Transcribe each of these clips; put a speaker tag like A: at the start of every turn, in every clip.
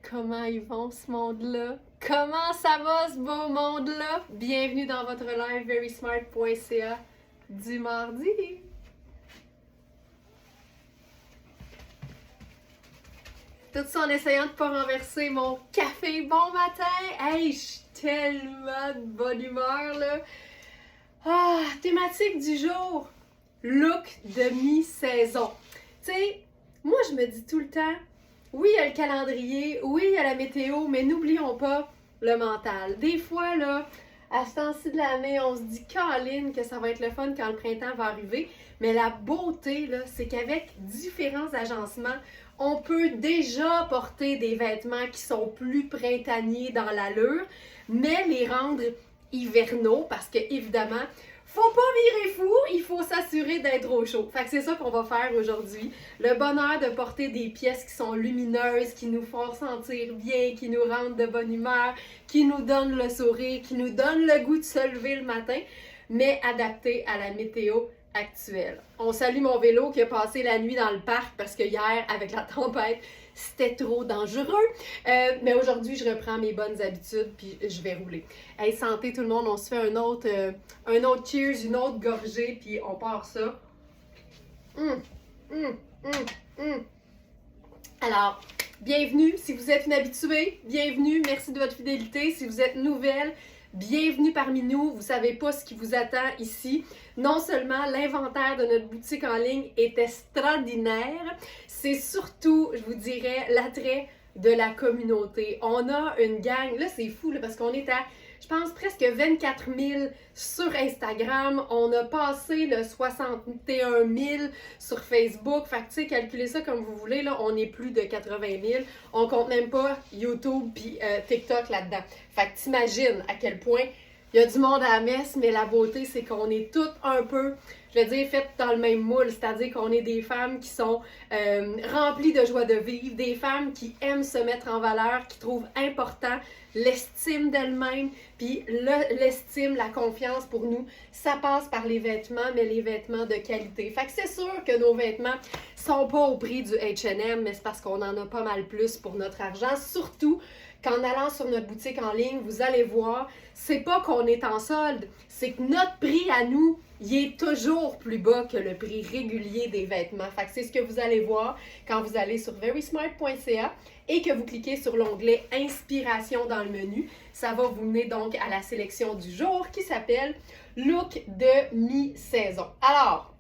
A: Comment ils vont ce monde-là? Comment ça va ce beau monde-là? Bienvenue dans votre live verysmart.ca du mardi. Tout ça en essayant de pas renverser mon café bon matin. Hey, je suis tellement de bonne humeur là. Ah, thématique du jour, look de mi-saison. Tu sais, moi je me dis tout le temps, oui, il y a le calendrier, oui, il y a la météo, mais n'oublions pas le mental. Des fois, là, à ce temps-ci de l'année, on se dit, Caroline, que ça va être le fun quand le printemps va arriver. Mais la beauté, là, c'est qu'avec différents agencements, on peut déjà porter des vêtements qui sont plus printaniers dans l'allure, mais les rendre hivernaux parce que, évidemment, faut pas virer fou, il faut s'assurer d'être au chaud. Fait que c'est ça qu'on va faire aujourd'hui. Le bonheur de porter des pièces qui sont lumineuses, qui nous font sentir bien, qui nous rendent de bonne humeur, qui nous donnent le sourire, qui nous donnent le goût de se lever le matin, mais adaptées à la météo actuelle. On salue mon vélo qui a passé la nuit dans le parc parce que hier, avec la tempête, c'était trop dangereux. Mais aujourd'hui, je reprends mes bonnes habitudes puis je vais rouler. Hey, santé tout le monde, on se fait un autre cheers, une autre gorgée puis on part ça. Alors, bienvenue. Si vous êtes une habituée, bienvenue. Merci de votre fidélité. Si vous êtes nouvelle, bienvenue parmi nous. Vous savez pas ce qui vous attend ici. Non seulement l'inventaire de notre boutique en ligne est extraordinaire, c'est surtout, je vous dirais, l'attrait de la communauté. On a une gang, là c'est fou là, parce qu'on est à, je pense, presque 24 000 sur Instagram. On a passé le 61 000 sur Facebook. Fait que tu sais, calculez ça comme vous voulez, là, on est plus de 80 000. On compte même pas YouTube puis TikTok là-dedans. Fait que t'imagines à quel point il y a du monde à la messe, mais la beauté, c'est qu'on est toutes un peu, je vais dire, faites dans le même moule. C'est-à-dire qu'on est des femmes qui sont remplies de joie de vivre, des femmes qui aiment se mettre en valeur, qui trouvent important l'estime d'elles-mêmes, puis l'estime, la confiance pour nous, ça passe par les vêtements, mais les vêtements de qualité. Fait que c'est sûr que nos vêtements sont pas au prix du H&M, mais c'est parce qu'on en a pas mal plus pour notre argent, surtout qu'en allant sur notre boutique en ligne, vous allez voir, c'est pas qu'on est en solde, c'est que notre prix à nous, il est toujours plus bas que le prix régulier des vêtements. Fait que c'est ce que vous allez voir quand vous allez sur verysmart.ca et que vous cliquez sur l'onglet Inspiration dans le menu. Ça va vous mener donc à la sélection du jour qui s'appelle Look de mi-saison. Alors,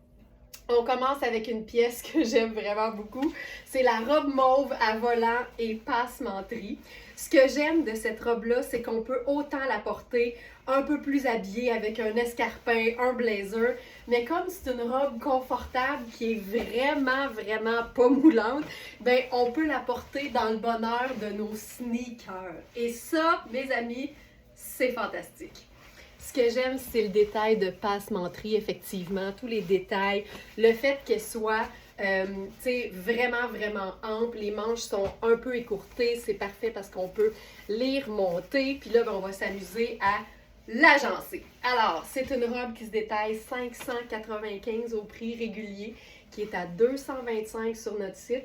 A: on commence avec une pièce que j'aime vraiment beaucoup. C'est la robe mauve à volant et passementerie. Ce que j'aime de cette robe-là, c'est qu'on peut autant la porter un peu plus habillée avec un escarpin, un blazer, mais comme c'est une robe confortable qui est vraiment, vraiment pas moulante, ben on peut la porter dans le bonheur de nos sneakers. Et ça, mes amis, c'est fantastique. Ce que j'aime, c'est le détail de passementerie, effectivement, tous les détails, le fait qu'elle soit vraiment, vraiment ample. Les manches sont un peu écourtées, c'est parfait parce qu'on peut les remonter. Puis là, ben, on va s'amuser à l'agencer. Alors, c'est une robe qui se détaille 595 au prix régulier, qui est à 225 sur notre site.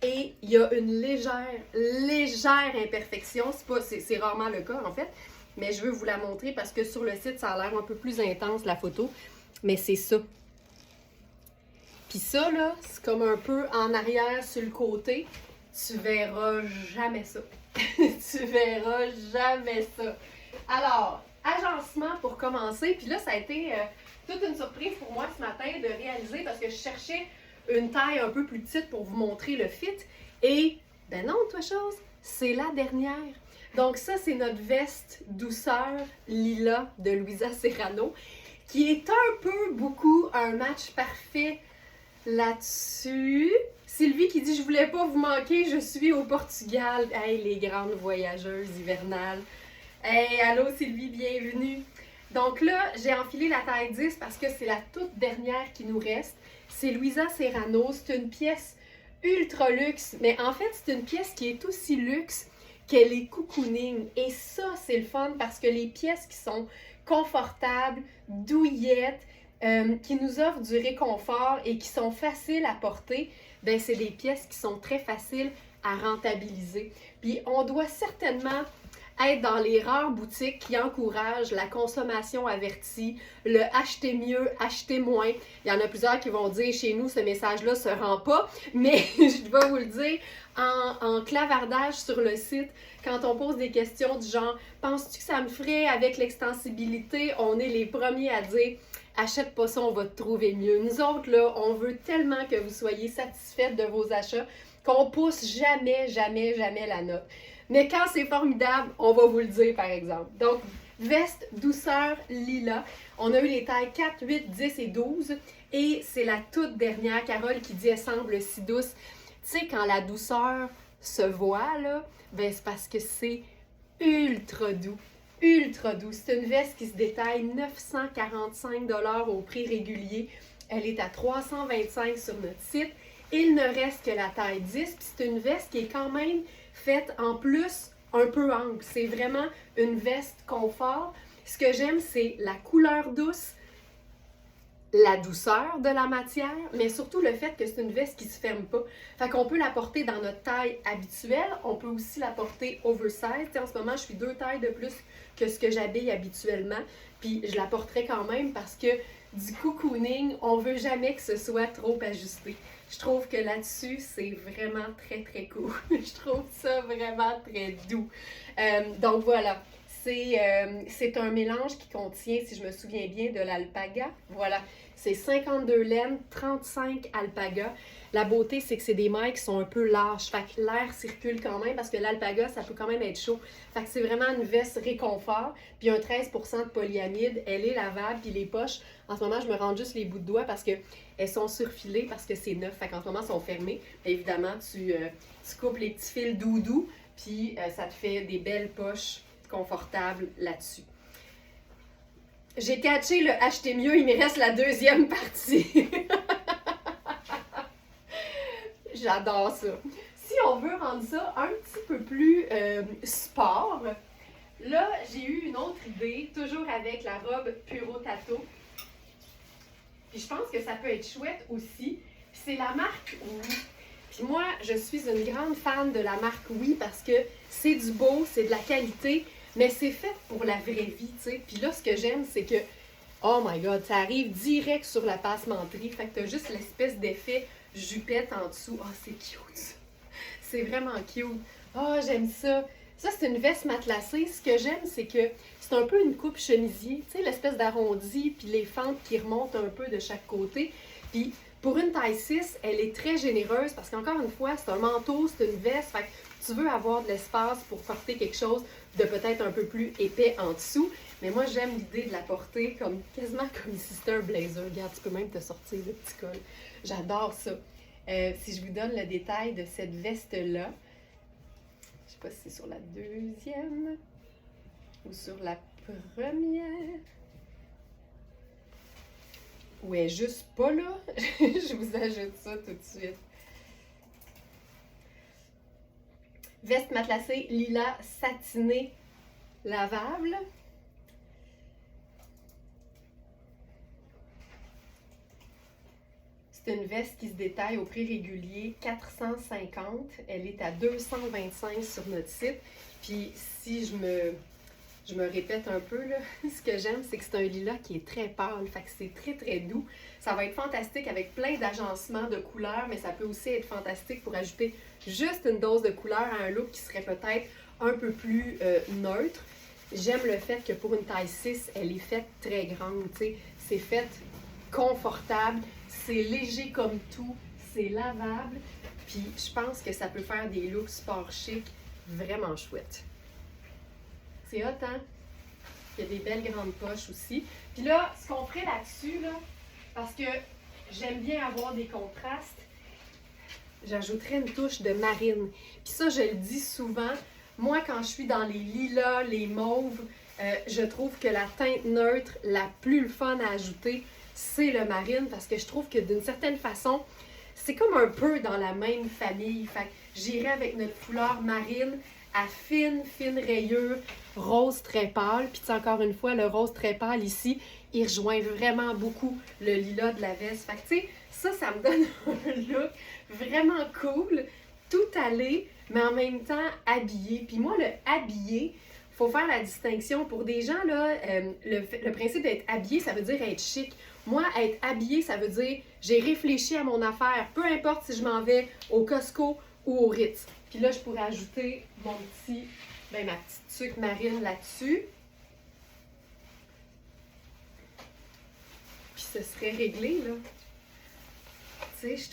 A: Et il y a une légère imperfection. C'est rarement le cas, en fait. Mais je veux vous la montrer parce que sur le site, ça a l'air un peu plus intense, la photo. Mais c'est ça. Puis ça, là, c'est comme un peu en arrière sur le côté. Tu verras jamais ça. Tu verras jamais ça. Alors, agencement pour commencer. Puis là, ça a été toute une surprise pour moi ce matin de réaliser parce que je cherchais une taille un peu plus petite pour vous montrer le fit. Et, ben non, toi chose, c'est la dernière. Donc ça, c'est notre veste douceur lila de Louisa Serrano, qui est un peu beaucoup un match parfait là-dessus. Sylvie qui dit « Je voulais pas vous manquer, je suis au Portugal. » Hey, les grandes voyageuses hivernales. Hey, allô Sylvie, bienvenue. Donc là, j'ai enfilé la taille 10 parce que c'est la toute dernière qui nous reste. C'est Louisa Serrano, c'est une pièce ultra luxe, mais en fait, c'est une pièce qui est aussi luxe qu'elle est cocooning. Et ça, c'est le fun parce que les pièces qui sont confortables, douillettes, qui nous offrent du réconfort et qui sont faciles à porter, ben c'est des pièces qui sont très faciles à rentabiliser. Puis on doit certainement être dans les rares boutiques qui encouragent la consommation avertie, le acheter mieux, acheter moins. Il y en a plusieurs qui vont dire chez nous, ce message-là ne se rend pas, mais je vais vous le dire en clavardage sur le site, quand on pose des questions du genre « Penses-tu que ça me ferait avec l'extensibilité? » On est les premiers à dire « Achète pas ça, on va te trouver mieux. » Nous autres, là, on veut tellement que vous soyez satisfaites de vos achats qu'on pousse jamais, jamais, jamais la note. Mais quand c'est formidable, on va vous le dire, par exemple. Donc, veste douceur lilas. On a eu les tailles 4, 8, 10 et 12. Et c'est la toute dernière, Carole, qui dit « Elle semble si douce ». Tu sais, quand la douceur se voit, là, ben c'est parce que c'est ultra doux. Ultra doux. C'est une veste qui se détaille 945 $ au prix régulier. Elle est à 325 sur notre site. Il ne reste que la taille 10. Puis c'est une veste qui est quand même faite en plus un peu ample. C'est vraiment une veste confort. Ce que j'aime, c'est la couleur douce, la douceur de la matière, mais surtout le fait que c'est une veste qui ne se ferme pas. Fait qu'on peut la porter dans notre taille habituelle, on peut aussi la porter oversize. En ce moment, je suis 2 tailles de plus que ce que j'habille habituellement, puis je la porterai quand même parce que du cocooning, on ne veut jamais que ce soit trop ajusté. Je trouve que là-dessus, c'est vraiment très, très cool. Je trouve ça vraiment très doux. Donc voilà. C'est un mélange qui contient, si je me souviens bien, de l'alpaga. Voilà, c'est 52 laines, 35 alpaga. La beauté, c'est que c'est des mailles qui sont un peu larges. Fait que l'air circule quand même parce que l'alpaga, ça peut quand même être chaud. Fait que c'est vraiment une veste réconfort. Puis un 13% de polyamide. Elle est lavable. Puis les poches, en ce moment, je me rends juste les bouts de doigts parce qu'elles sont surfilées parce que c'est neuf. Fait qu'en ce moment, elles sont fermées. Puis évidemment, tu coupes les petits fils doudou. Puis ça te fait des belles poches confortable là-dessus. J'ai catché le acheter mieux, il me reste la deuxième partie. J'adore ça. Si on veut rendre ça un petit peu plus sport, là, j'ai eu une autre idée, toujours avec la robe Puro Tato. Puis je pense que ça peut être chouette aussi. C'est la marque Oui. Puis moi, je suis une grande fan de la marque Oui parce que c'est du beau, c'est de la qualité, mais c'est fait pour la vraie vie, tu sais. Puis là, ce que j'aime, c'est que, oh my God, ça arrive direct sur la passementerie. Fait que t'as juste l'espèce d'effet jupette en dessous. Oh, c'est cute. C'est vraiment cute. Oh, j'aime ça. Ça, c'est une veste matelassée. Ce que j'aime, c'est que c'est un peu une coupe chemisier. Tu sais, l'espèce d'arrondi, puis les fentes qui remontent un peu de chaque côté. Puis pour une taille 6, elle est très généreuse parce qu'encore une fois, c'est un manteau, c'est une veste. Fait que tu veux avoir de l'espace pour porter quelque chose de peut-être un peu plus épais en dessous. Mais moi, j'aime l'idée de la porter comme quasiment comme si c'était un blazer. Regarde, tu peux même te sortir le petit col. J'adore ça. Si je vous donne le détail de cette veste-là, je sais pas si c'est sur la deuxième ou sur la première. Ouais, juste pas là. Je vous ajoute ça tout de suite. Veste matelassée lilas satiné lavable. C'est une veste qui se détaille au prix régulier 450. Elle est à 225 sur notre site. Puis si je me répète un peu, là, ce que j'aime, c'est que c'est un lilas qui est très pâle. Fait que c'est très, très doux. Ça va être fantastique avec plein d'agencements de couleurs, mais ça peut aussi être fantastique pour ajouter juste une dose de couleur à un look qui serait peut-être un peu plus neutre. J'aime le fait que pour une taille 6, elle est faite très grande. T'sais. C'est fait confortable, c'est léger comme tout, c'est lavable. Puis je pense que ça peut faire des looks sport chic vraiment chouettes. C'est hot, hein? Il y a des belles grandes poches aussi. Puis là, ce qu'on ferait là-dessus, là, parce que j'aime bien avoir des contrastes, j'ajouterais une touche de marine. Puis ça, je le dis souvent, moi, quand je suis dans les lilas, les mauves, je trouve que la teinte neutre, la plus fun à ajouter, c'est le marine, parce que je trouve que d'une certaine façon, c'est comme un peu dans la même famille. Fait que j'irais avec notre foulard marine à fine rayure, rose très pâle. Puis encore une fois, le rose très pâle ici, il rejoint vraiment beaucoup le lilas de la veste. Fait que tu sais, ça me donne un look vraiment cool. tout aller, mais en même temps habillé. Puis moi, le habillé, faut faire la distinction. Pour des gens, là, le principe d'être habillé, ça veut dire être chic. Moi, être habillé, ça veut dire j'ai réfléchi à mon affaire, peu importe si je m'en vais au Costco ou au Ritz. Puis là, je pourrais ajouter ma petite tuque marine là-dessus. Puis ce serait réglé, là. Tu sais, je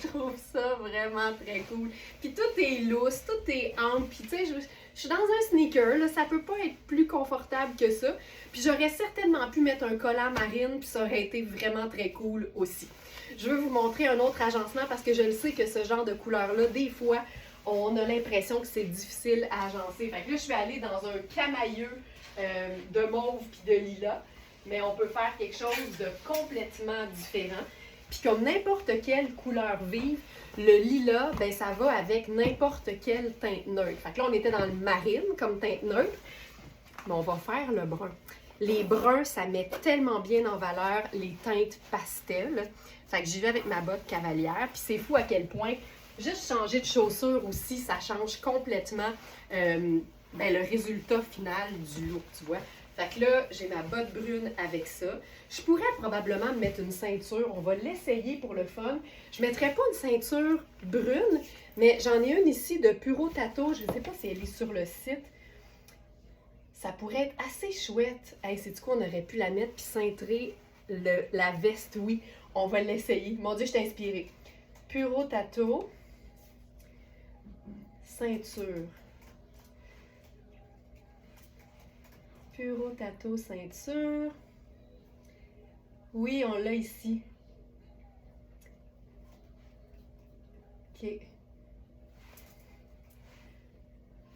A: trouve ça vraiment très cool. Puis tout est lousse, tout est ample. Puis tu sais, je suis dans un sneaker, là, ça peut pas être plus confortable que ça. Puis j'aurais certainement pu mettre un collant marine, puis ça aurait été vraiment très cool aussi. Je veux vous montrer un autre agencement parce que je le sais que ce genre de couleur-là, des fois, on a l'impression que c'est difficile à agencer. Fait que là, je suis allée dans un camailleux de mauve puis de lilas, mais on peut faire quelque chose de complètement différent. Puis comme n'importe quelle couleur vive, le lilas, ben ça va avec n'importe quelle teinte neutre. Fait que là, on était dans le marine comme teinte neutre, mais on va faire le brun. Les bruns, ça met tellement bien en valeur les teintes pastel. Fait que j'y vais avec ma botte cavalière. Puis c'est fou à quel point, juste changer de chaussure aussi, ça change complètement le résultat final du look, tu vois. Fait que là, j'ai ma botte brune avec ça. Je pourrais probablement me mettre une ceinture. On va l'essayer pour le fun. Je ne mettrais pas une ceinture brune, mais j'en ai une ici de Puro Tato. Je ne sais pas si elle est sur le site. Ça pourrait être assez chouette. Hey, sais-tu quoi? On aurait pu la mettre puis cintrer la veste. Oui, on va l'essayer. Mon Dieu, je t'ai inspirée. Puro Tato. Ceinture. Puro Tato ceinture. Oui, on l'a ici. OK.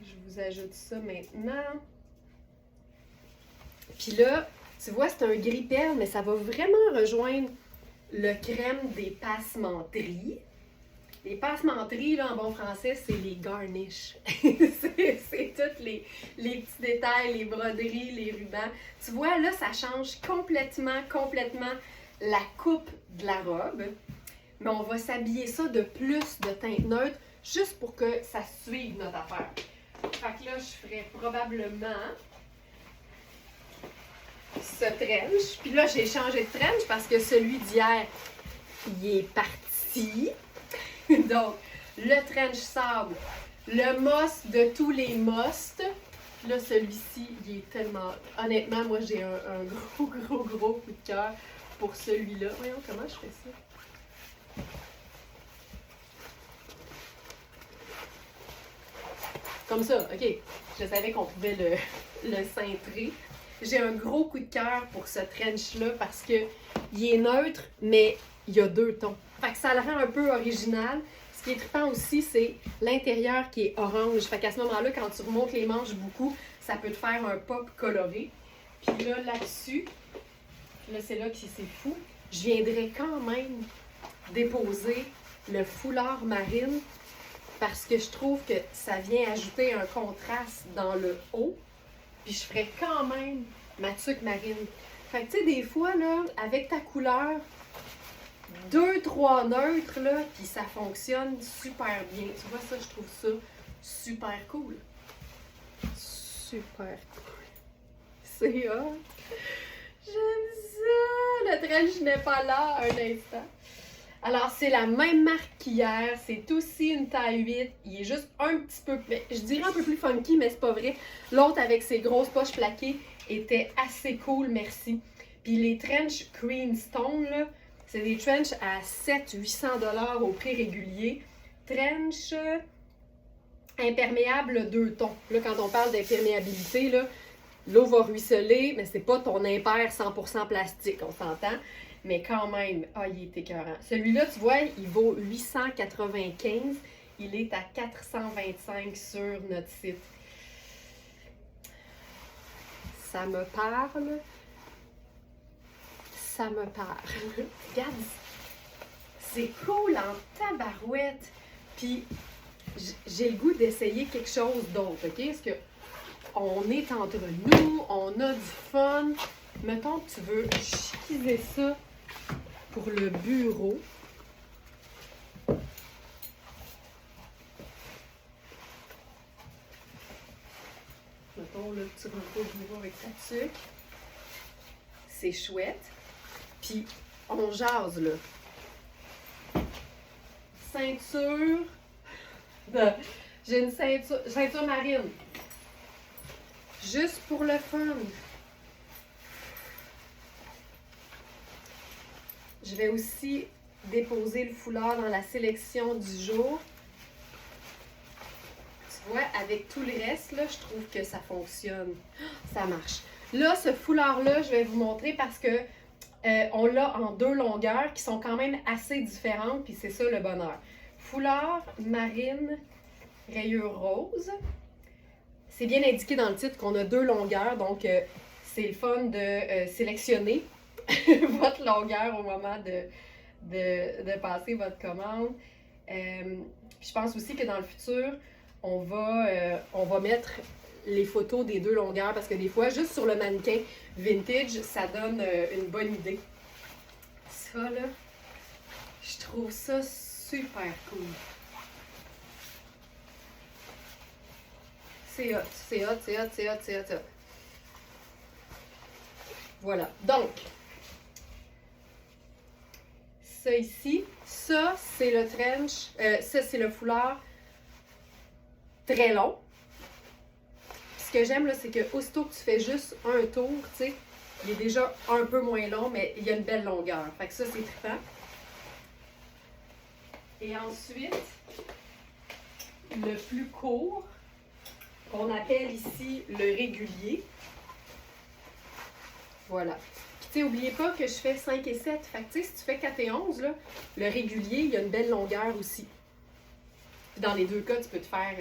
A: Je vous ajoute ça maintenant. Puis là, tu vois, c'est un gris perle, mais ça va vraiment rejoindre le crème des passementeries. Les passementeries, là, en bon français, c'est les garnishes. c'est tous les petits détails, les broderies, les rubans. Tu vois, là, ça change complètement la coupe de la robe. Mais on va s'habiller ça de plus de teinte neutre, juste pour que ça suive notre affaire. Fait que là, je ferais probablement ce trench. Puis là, j'ai changé de trench parce que celui d'hier, il est parti. Donc, le trench sable, le moss de tous les musts. Là, celui-ci, il est tellement... Honnêtement, moi, j'ai un gros coup de cœur pour celui-là. Voyons comment je fais ça. Comme ça, OK. Je savais qu'on pouvait le cintrer. J'ai un gros coup de cœur pour ce trench-là parce que il est neutre, mais il y a deux tons. Fait que ça le rend un peu original. Ce qui est trippant aussi, c'est l'intérieur qui est orange. Fait qu'à ce moment-là, quand tu remontes les manches beaucoup, ça peut te faire un pop coloré. Puis là, là-dessus, là, c'est là que c'est fou. Je viendrai quand même déposer le foulard marine parce que je trouve que ça vient ajouter un contraste dans le haut. Puis je ferai quand même ma tuque marine. Fait que tu sais, des fois, là, avec ta couleur, 2-3 neutres, là, puis ça fonctionne super bien. Tu vois, ça, je trouve ça super cool. Super cool. C'est hot. J'aime ça. Le trench n'est pas là un instant. Alors, c'est la même marque qu'hier. C'est aussi une taille 8. Il est juste un petit peu, je dirais un peu plus funky, mais c'est pas vrai. L'autre, avec ses grosses poches plaquées, était assez cool, merci. Puis les trench Cream Stone, là, c'est des trench à 700-800 $ au prix régulier. Trench imperméable 2 tons. Là, quand on parle d'imperméabilité, là, l'eau va ruisseler, mais c'est pas ton imper 100% plastique, on s'entend. Mais quand même, il est écœurant. Celui-là, tu vois, il vaut 895. Il est à 425 sur notre site. Ça me parle. Ça me parle. Regarde, c'est cool en tabarouette. Puis, j'ai le goût d'essayer quelque chose d'autre, OK? Parce que on est entre nous, on a du fun. Mettons que tu veux chiquiser ça pour le bureau. là, tu rentres au bureau avec ta tuque. C'est chouette. Puis, on jase, là. Ceinture. J'ai une ceinture marine. Juste pour le fun. Je vais aussi déposer le foulard dans la sélection du jour. Tu vois, avec tout le reste, là, je trouve que ça fonctionne. Ça marche. Là, ce foulard-là, je vais vous montrer parce que on l'a en 2 longueurs qui sont quand même assez différentes, puis c'est ça le bonheur. Foulard marine rayure rose. C'est bien indiqué dans le titre qu'on a 2 longueurs, donc c'est le fun de sélectionner votre longueur au moment de passer votre commande. Je pense aussi que dans le futur, on va mettre les photos des 2 longueurs parce que des fois, juste sur le mannequin vintage, ça donne une bonne idée. Ça, là, je trouve ça super cool. C'est hot, c'est hot, c'est hot, c'est hot, c'est hot, c'est hot. Voilà. Donc, ça ici, ça, c'est le trench, ça, c'est le foulard très long. Ce que j'aime, là, c'est que aussitôt que tu fais juste un tour, tu sais, il est déjà un peu moins long, mais il y a une belle longueur. Fait que ça, c'est trippant. Et ensuite, le plus court, qu'on appelle ici le régulier. Voilà. Puis, tu sais, n'oubliez pas que je fais 5 et 7. Fait que, tu sais, si tu fais 4 et 11, là, le régulier, il y a une belle longueur aussi. Puis, dans les 2 cas, tu peux te faire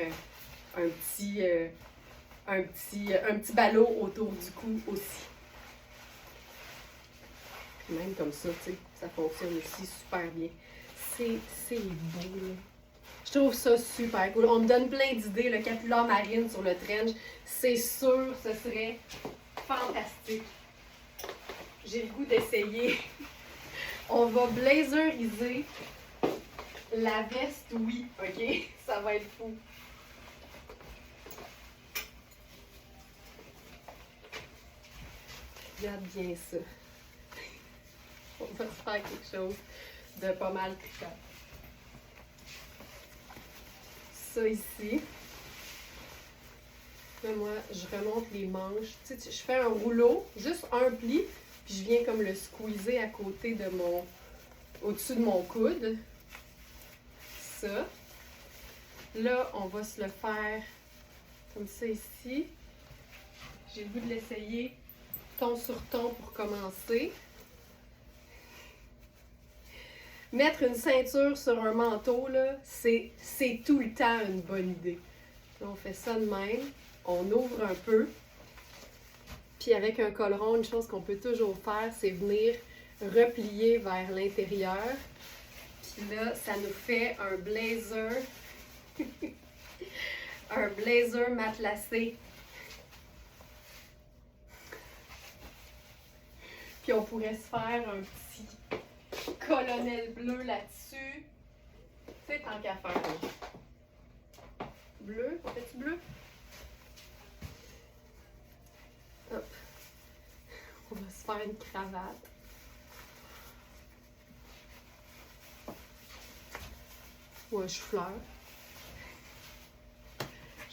A: un petit ballot autour du cou aussi. Puis même comme ça, tu sais, ça fonctionne aussi super bien. C'est beau, là. Je trouve ça super cool. On me donne plein d'idées. Le capular marine sur le trench, c'est sûr, ce serait fantastique. J'ai le goût d'essayer. On va blazeriser la veste, oui, ok? Ça va être fou. Regarde bien ça. On va se faire quelque chose de pas mal trippant. Ça ici. Là, moi, je remonte les manches. Tu sais, je fais un rouleau, juste un pli, puis je viens comme le squeezer à côté de mon... au-dessus de mon coude. Ça. Là, on va se le faire comme ça ici. J'ai le goût de l'essayer ton sur ton pour commencer. Mettre une ceinture sur un manteau, là, c'est tout le temps une bonne idée. Là, on fait ça de même. On ouvre un peu. Puis avec un col rond, une chose qu'on peut toujours faire, c'est venir replier vers l'intérieur. Puis là, ça nous fait un blazer. Un blazer matelassé. Puis on pourrait se faire un petit colonel bleu là-dessus. Tu sais, tant qu'à faire. Bleu, on fait-tu bleu? Hop. On va se faire une cravate. Ou un chou-fleur.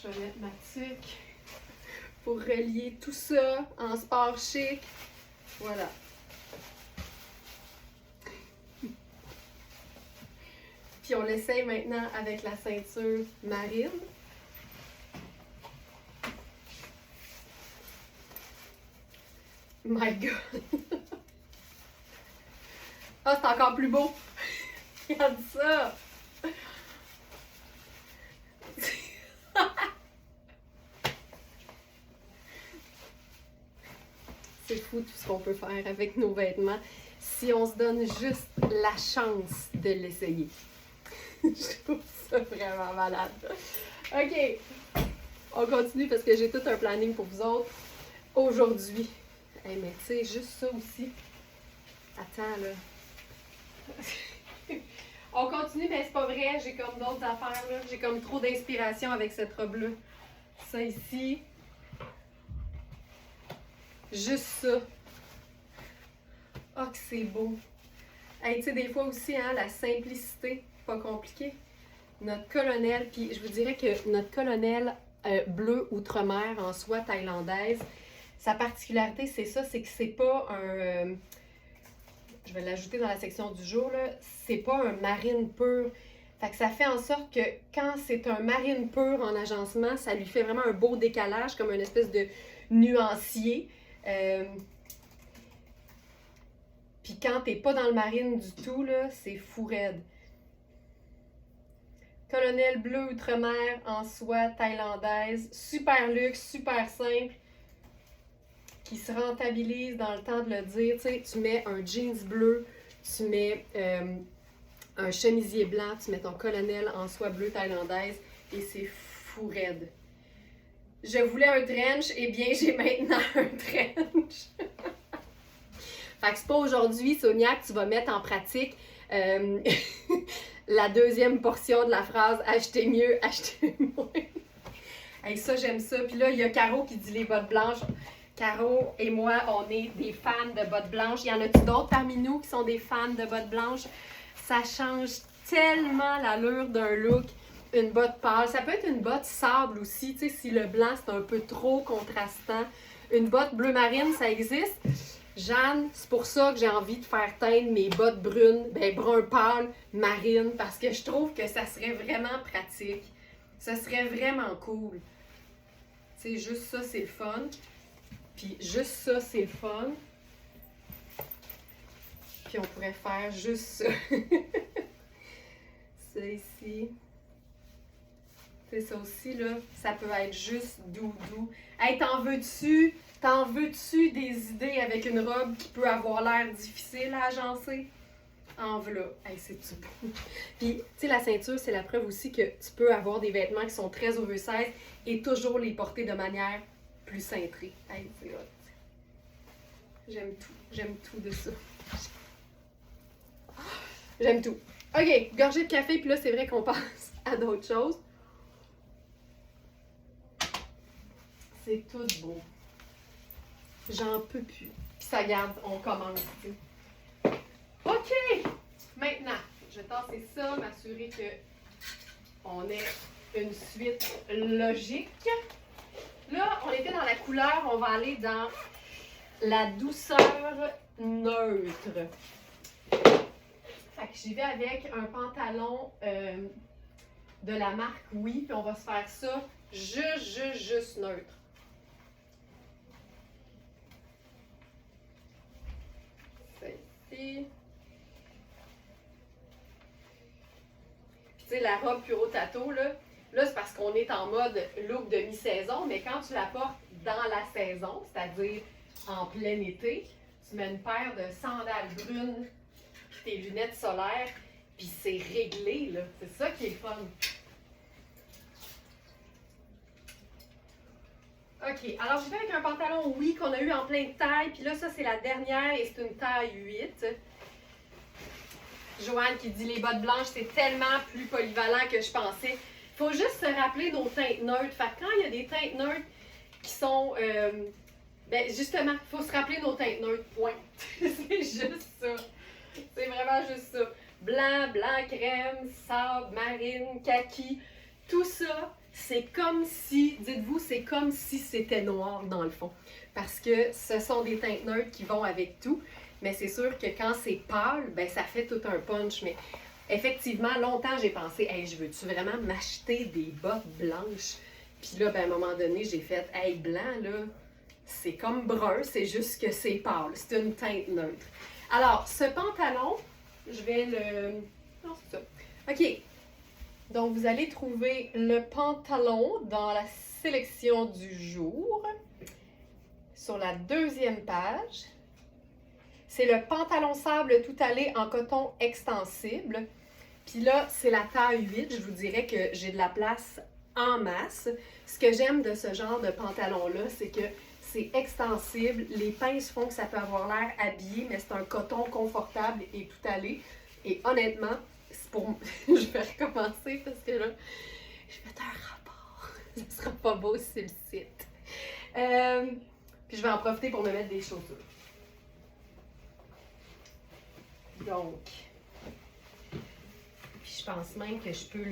A: Je vais mettre ma tuque pour relier tout ça en sport chic. Voilà. Puis on l'essaye maintenant avec la ceinture marine. My God! Ah, c'est encore plus beau! Regarde ça! C'est fou tout ce qu'on peut faire avec nos vêtements si on se donne juste la chance de l'essayer. Je trouve ça vraiment malade. OK, on continue parce que j'ai tout un planning pour vous autres aujourd'hui. Hey, mais tu sais, juste ça aussi. Attends, là. On continue, mais c'est pas vrai. J'ai comme d'autres affaires, là. J'ai comme trop d'inspiration avec cette robe-là. Ça ici. Juste ça. Oh, que c'est beau. Hey, tu sais, des fois aussi, hein, la simplicité, pas compliqué. Notre colonel, puis je vous dirais que notre colonel bleu outre-mer en soie thaïlandaise, sa particularité, c'est ça, c'est que c'est pas un... je vais l'ajouter dans la section du jour, là, c'est pas un marine pur. Fait que ça fait en sorte que quand c'est un marine pur en agencement, ça lui fait vraiment un beau décalage, comme une espèce de nuancier. Puis quand t'es pas dans le marine du tout, là, c'est fou raide. Colonel bleu outre-mer en soie thaïlandaise. Super luxe, super simple. Qui se rentabilise dans le temps de le dire. Tu sais, tu mets un jeans bleu, tu mets un chemisier blanc, tu mets ton colonel en soie bleue thaïlandaise et c'est fou raide. Je voulais un trench, eh bien j'ai maintenant un trench. Fait que c'est pas aujourd'hui, Sonia, que tu vas mettre en pratique la deuxième portion de la phrase « Achetez mieux, achetez moins ». Hey, ça, j'aime ça. Puis là, il y a Caro qui dit les bottes blanches. Caro et moi, on est des fans de bottes blanches. Il y en a-tu d'autres parmi nous qui sont des fans de bottes blanches? Ça change tellement l'allure d'un look, une botte pâle. Ça peut être une botte sable aussi, tu sais, si le blanc, c'est un peu trop contrastant. Une botte bleu marine, ça existe. Jeanne, c'est pour ça que j'ai envie de faire teindre mes bottes brunes, ben brun pâle, marine, parce que je trouve que ça serait vraiment pratique. Ça serait vraiment cool. Tu sais, juste ça, c'est le fun. Puis juste ça, c'est le fun. Puis on pourrait faire juste ça. Ça ici. C'est ça aussi, là. Ça peut être juste doudou. Hey, t'en veux-tu? T'en veux-tu des idées avec une robe qui peut avoir l'air difficile à agencer? En voilà. Hey, c'est-tu beau? Puis, tu sais, la ceinture, c'est la preuve aussi que tu peux avoir des vêtements qui sont très oversize et toujours les porter de manière plus cintrée. Hey, c'est hot. J'aime tout. J'aime tout de ça. J'aime tout. OK, gorgée de café, puis là, c'est vrai qu'on passe à d'autres choses. C'est tout beau. J'en peux plus. Puis ça garde, on commence. OK! Maintenant, je vais tasser ça, m'assurer qu'on ait une suite logique. Là, on était dans la couleur, on va aller dans la douceur neutre. Fait que j'y vais avec un pantalon de la marque Oui, puis on va se faire ça juste neutre. Puis, tu sais, la robe Puro Tato, là c'est parce qu'on est en mode look de mi-saison, mais quand tu la portes dans la saison, c'est-à-dire en plein été, tu mets une paire de sandales brunes, puis tes lunettes solaires, puis c'est réglé, là. C'est ça qui est fun. OK, alors je vais avec un pantalon Oui qu'on a eu en plein de taille, puis là, ça, c'est la dernière et c'est une taille 8. Joanne qui dit les bottes blanches, c'est tellement plus polyvalent que je pensais. Il faut juste se rappeler nos teintes neutres. Fait que quand il y a des teintes neutres qui sont... ben justement, il faut se rappeler nos teintes neutres, point. C'est juste ça. C'est vraiment juste ça. Blanc, blanc crème, sable, marine, kaki, tout ça, c'est comme si, dites-vous, c'est comme si c'était noir dans le fond. Parce que ce sont des teintes neutres qui vont avec tout. Mais c'est sûr que quand c'est pâle, ben ça fait tout un punch. Mais effectivement, longtemps, j'ai pensé, hey, je veux-tu vraiment m'acheter des bottes blanches? Puis là, ben, à un moment donné, j'ai fait, hey, blanc, là, c'est comme brun, c'est juste que c'est pâle. C'est une teinte neutre. Alors, ce pantalon, je vais le... Non, c'est ça. OK. Donc, vous allez trouver le pantalon dans la sélection du jour, sur la deuxième page. C'est le pantalon sable tout allé en coton extensible. Puis là, c'est la taille 8. Je vous dirais que j'ai de la place en masse. Ce que j'aime de ce genre de pantalon-là, c'est que c'est extensible. Les pinces font que ça peut avoir l'air habillé, mais c'est un coton confortable et tout allé. Et honnêtement, c'est pour... je vais recommencer parce que là, je vais faire un rapport. Ce sera pas beau sur le site. Puis je vais en profiter pour me mettre des chaussures. Donc, puis je pense même que je peux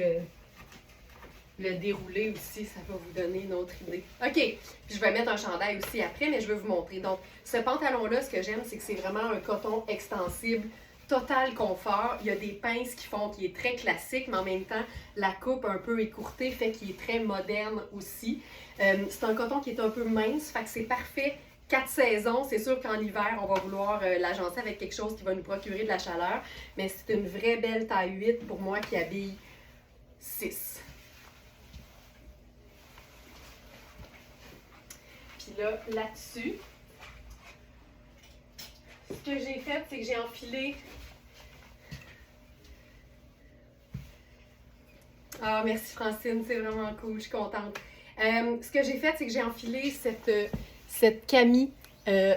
A: le dérouler aussi, ça va vous donner une autre idée. OK, puis je vais mettre un chandail aussi après, mais je vais vous montrer. Donc, ce pantalon-là, ce que j'aime, c'est que c'est vraiment un coton extensible, total confort. Il y a des pinces qui font qu'il est très classique, mais en même temps, la coupe un peu écourtée fait qu'il est très moderne aussi. C'est un coton qui est un peu mince, fait que c'est parfait. 4 saisons, c'est sûr qu'en hiver, on va vouloir l'agencer avec quelque chose qui va nous procurer de la chaleur, mais c'est une vraie belle taille 8 pour moi qui habille 6. Puis là-dessus, ce que j'ai fait, c'est que j'ai enfilé... Ah, merci Francine, c'est vraiment cool, je suis contente. Ce que j'ai fait, c'est que j'ai enfilé cette camis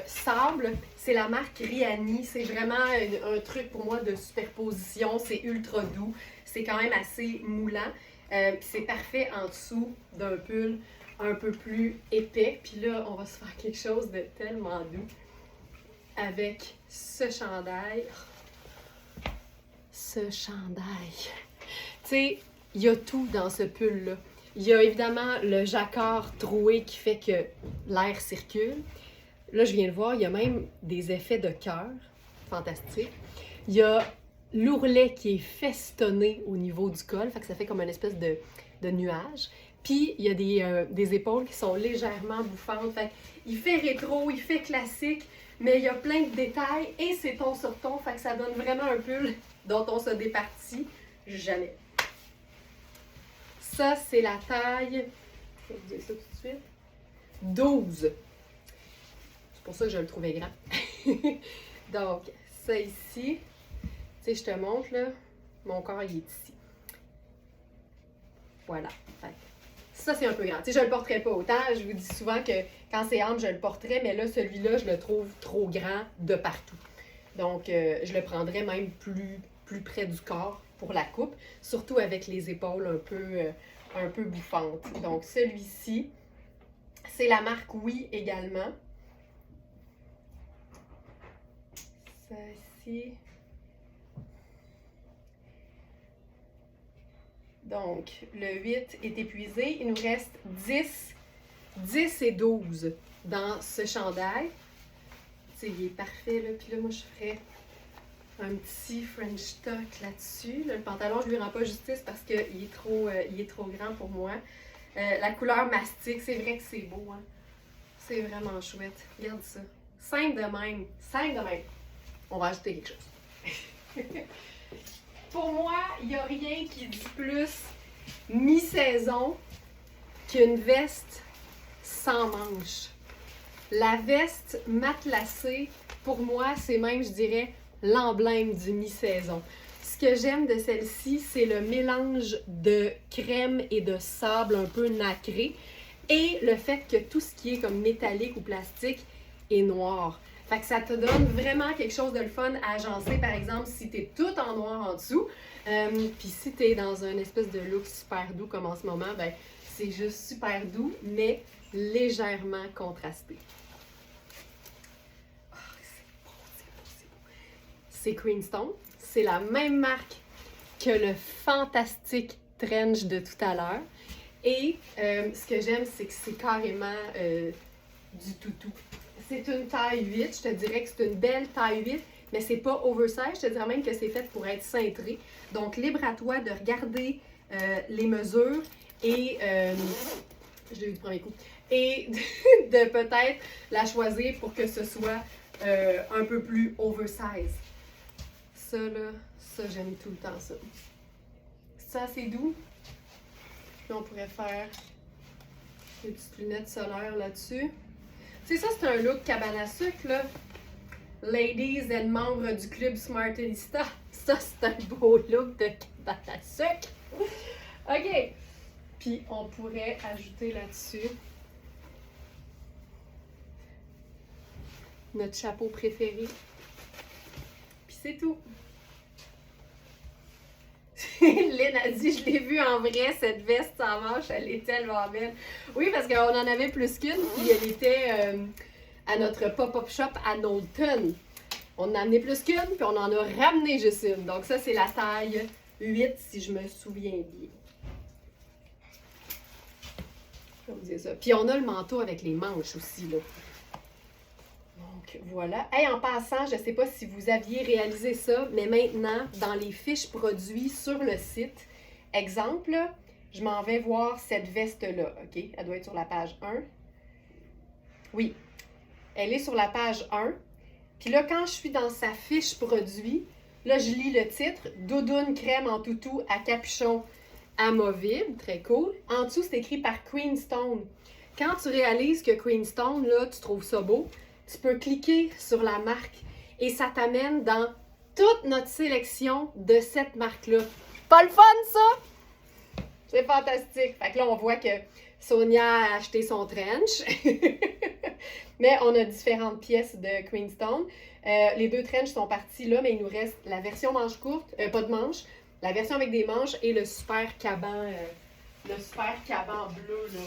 A: sable. C'est la marque Riani. C'est vraiment un truc pour moi de superposition. C'est ultra doux. C'est quand même assez moulant. Puis c'est parfait en dessous d'un pull un peu plus épais. Puis là, on va se faire quelque chose de tellement doux avec ce chandail. Ce chandail. Tu sais, il y a tout dans ce pull-là. Il y a évidemment le jacquard troué qui fait que l'air circule. Là, je viens de voir, il y a même des effets de cœur. Fantastique. Il y a l'ourlet qui est festonné au niveau du col, fait que ça fait comme une espèce de nuage. Puis, il y a des épaules qui sont légèrement bouffantes. Fait il fait rétro, il fait classique, mais il y a plein de détails et c'est ton sur ton, fait que ça donne vraiment un pull dont on se départit jamais. Ça, c'est la taille, je vais vous dire ça tout de suite, 12. C'est pour ça que je le trouvais grand. Donc, ça ici, tu sais, je te montre, là, mon corps, il est ici. Voilà. Fait. Ça, c'est un peu grand. Tu sais, je le porterais pas autant. Je vous dis souvent que quand c'est ample, je le porterais, mais là, celui-là, je le trouve trop grand de partout. Donc, je le prendrais même plus près du corps pour la coupe, surtout avec les épaules un peu bouffantes. Donc, celui-ci, c'est la marque Oui également. Ça ici. Donc, le 8 est épuisé. Il nous reste 10 et 12 dans ce chandail. Tu sais, il est parfait, là. Puis là, moi, je ferais un petit French tuck là-dessus. Là, le pantalon, je ne lui rends pas justice parce qu'il est trop grand pour moi. La couleur mastic, c'est vrai que c'est beau, hein. C'est vraiment chouette. Regarde ça. Simple de même. Simple de même. On va ajouter quelque chose. Pour moi, il n'y a rien qui dit plus mi-saison qu'une veste sans manches. La veste matelassée, pour moi, c'est même, je dirais, l'emblème du mi-saison. Ce que j'aime de celle-ci, c'est le mélange de crème et de sable un peu nacré et le fait que tout ce qui est comme métallique ou plastique est noir. Fait que ça te donne vraiment quelque chose de le fun à agencer, par exemple, si tu es tout en noir en dessous. Puis si tu es dans un espèce de look super doux comme en ce moment, ben c'est juste super doux, mais légèrement contrasté. Oh, c'est beau, c'est beau, c'est beau. C'est Creamstone. C'est la même marque que le fantastique trench de tout à l'heure. Et ce que j'aime, c'est que c'est carrément du toutou. C'est une taille 8, je te dirais que c'est une belle taille 8, mais c'est pas oversize, je te dirais même que c'est fait pour être cintré. Donc, libre à toi de regarder les mesures et, je l'ai eu du premier coup, et de peut-être la choisir pour que ce soit un peu plus oversize. Ça, là, ça, j'aime tout le temps ça. Ça, c'est doux. Puis on pourrait faire des petites lunettes solaires là-dessus. Tu sais, ça, c'est un look cabane à sucre, là. Ladies et membres du club Smartista. Ça, c'est un beau look de cabane à sucre. OK. Puis, on pourrait ajouter là-dessus notre chapeau préféré. Puis, c'est tout. Lynn a dit, je l'ai vue en vrai, cette veste sans manche, elle est tellement belle. Oui, parce qu'on en avait plus qu'une, puis elle était à notre pop-up shop à Knowlton. On en a amené plus qu'une, puis on en a ramené juste une. Donc ça, c'est la taille 8, si je me souviens bien. Je vais vous dire ça. Puis on a le manteau avec les manches aussi, là. Donc voilà. Hey, en passant, je ne sais pas si vous aviez réalisé ça, mais maintenant, dans les fiches produits sur le site, exemple, je m'en vais voir cette veste-là, OK? Elle doit être sur la page 1. Oui, elle est sur la page 1. Puis là, quand je suis dans sa fiche produit, là, je lis le titre « Doudoune crème en toutou à capuchon amovible ». Très cool. En dessous, c'est écrit par Queenstone. Quand tu réalises que Queenstone, là, tu trouves ça beau, tu peux cliquer sur la marque et ça t'amène dans toute notre sélection de cette marque-là. Pas le fun, ça? C'est fantastique. Fait que là, on voit que Sonia a acheté son trench. Mais on a différentes pièces de Queenstone. Les 2 trenches sont partis là, mais il nous reste la version manche courte, pas de manche, la version avec des manches et le super caban bleu, là.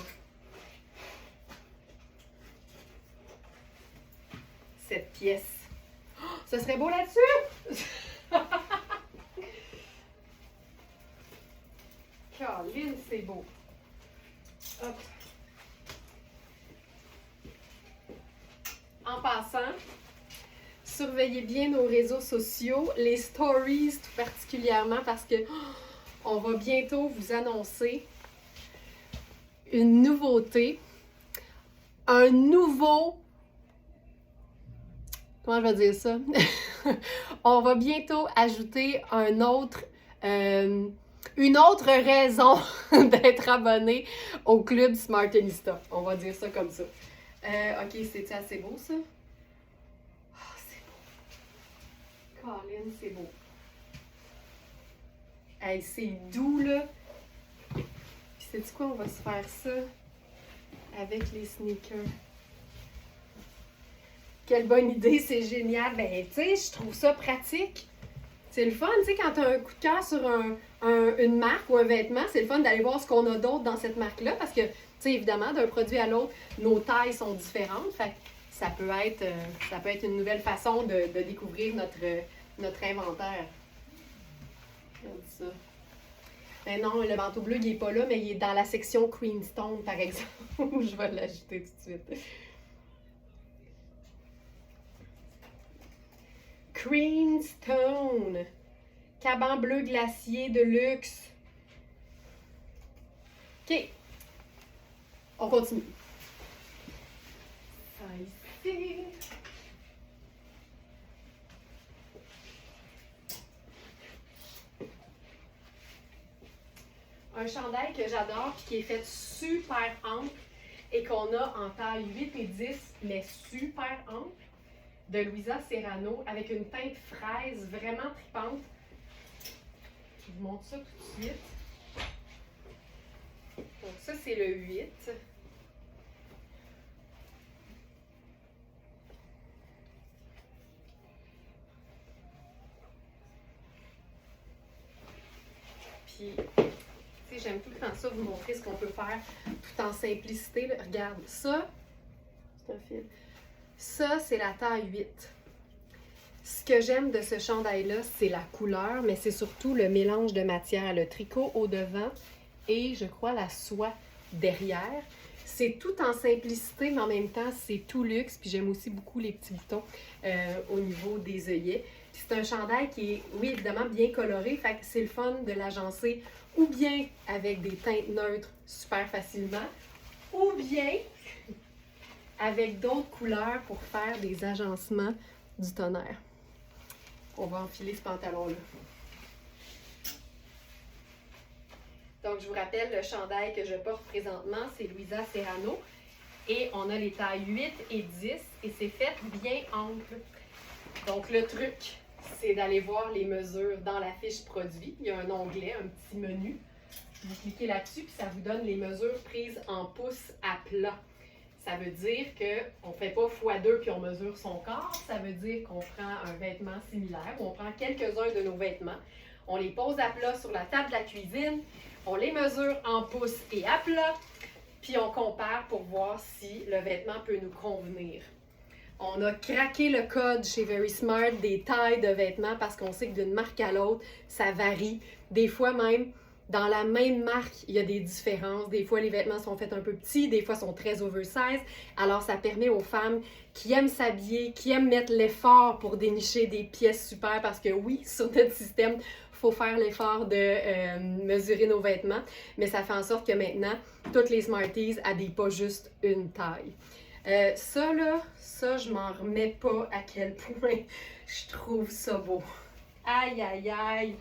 A: Cette pièce. Oh, ça serait beau là-dessus! Caroline, c'est beau. Hop. En passant, surveillez bien nos réseaux sociaux, les stories tout particulièrement parce que on va bientôt vous annoncer une nouveauté, un nouveau... Comment je vais dire ça? On va bientôt ajouter une autre raison d'être abonné au Club Smartenista. On va dire ça comme ça. OK, c'est-tu assez beau, ça? Oh, c'est beau. Colin, c'est beau. Hey, c'est doux, là. Puis, sais-tu quoi? On va se faire ça avec les sneakers. Quelle bonne idée, c'est génial. Ben, tu sais, je trouve ça pratique. C'est le fun, tu sais, quand tu as un coup de cœur sur une marque ou un vêtement, c'est le fun d'aller voir ce qu'on a d'autre dans cette marque-là parce que, tu sais, évidemment, d'un produit à l'autre, nos tailles sont différentes. Fait que ça peut être une nouvelle façon de découvrir notre inventaire. Regarde ça. Ben non, le manteau bleu, il n'est pas là, mais il est dans la section Queenstone, par exemple. Je vais l'ajouter tout de suite. Queenstone. Caban bleu glacier de luxe. OK. On continue. Ça ici. Un chandail que j'adore et qui est fait super ample et qu'on a en taille 8 et 10, mais super ample, de Louisa Serrano avec une teinte fraise vraiment tripante. Je vous montre ça tout de suite. Donc ça, c'est le 8. Puis, tu sais, j'aime tout le temps ça, vous montrer ce qu'on peut faire tout en simplicité. Là. Regarde, ça, c'est un fil. Ça, c'est la taille 8. Ce que j'aime de ce chandail-là, c'est la couleur, mais c'est surtout le mélange de matière, le tricot au devant et, je crois, la soie derrière. C'est tout en simplicité, mais en même temps, c'est tout luxe. Puis j'aime aussi beaucoup les petits boutons au niveau des œillets. C'est un chandail qui est, oui, évidemment, bien coloré. Fait que c'est le fun de l'agencer ou bien avec des teintes neutres super facilement, ou bien avec d'autres couleurs pour faire des agencements du tonnerre. On va enfiler ce pantalon-là. Donc, je vous rappelle, le chandail que je porte présentement, c'est Louisa Serrano. Et on a les tailles 8 et 10 et c'est fait bien ample. Donc, le truc, c'est d'aller voir les mesures dans la fiche produit. Il y a un onglet, un petit menu. Vous cliquez là-dessus, puis ça vous donne les mesures prises en pouces à plat. Ça veut dire qu'on ne fait pas x2 puis on mesure son corps. Ça veut dire qu'on prend un vêtement similaire ou on prend quelques-uns de nos vêtements. On les pose à plat sur la table de la cuisine. On les mesure en pouces et à plat. Puis on compare pour voir si le vêtement peut nous convenir. On a craqué le code chez Very Smart des tailles de vêtements parce qu'on sait que d'une marque à l'autre, ça varie. Des fois même, dans la même marque, il y a des différences. Des fois, les vêtements sont faits un peu petits, des fois sont très oversize. Alors, ça permet aux femmes qui aiment s'habiller, qui aiment mettre l'effort pour dénicher des pièces super parce que oui, sur notre système, il faut faire l'effort de mesurer nos vêtements, mais ça fait en sorte que maintenant, toutes les Smarties n'habillent pas juste une taille. Ça, je m'en remets pas à quel point je trouve ça beau. Aïe, aïe, aïe!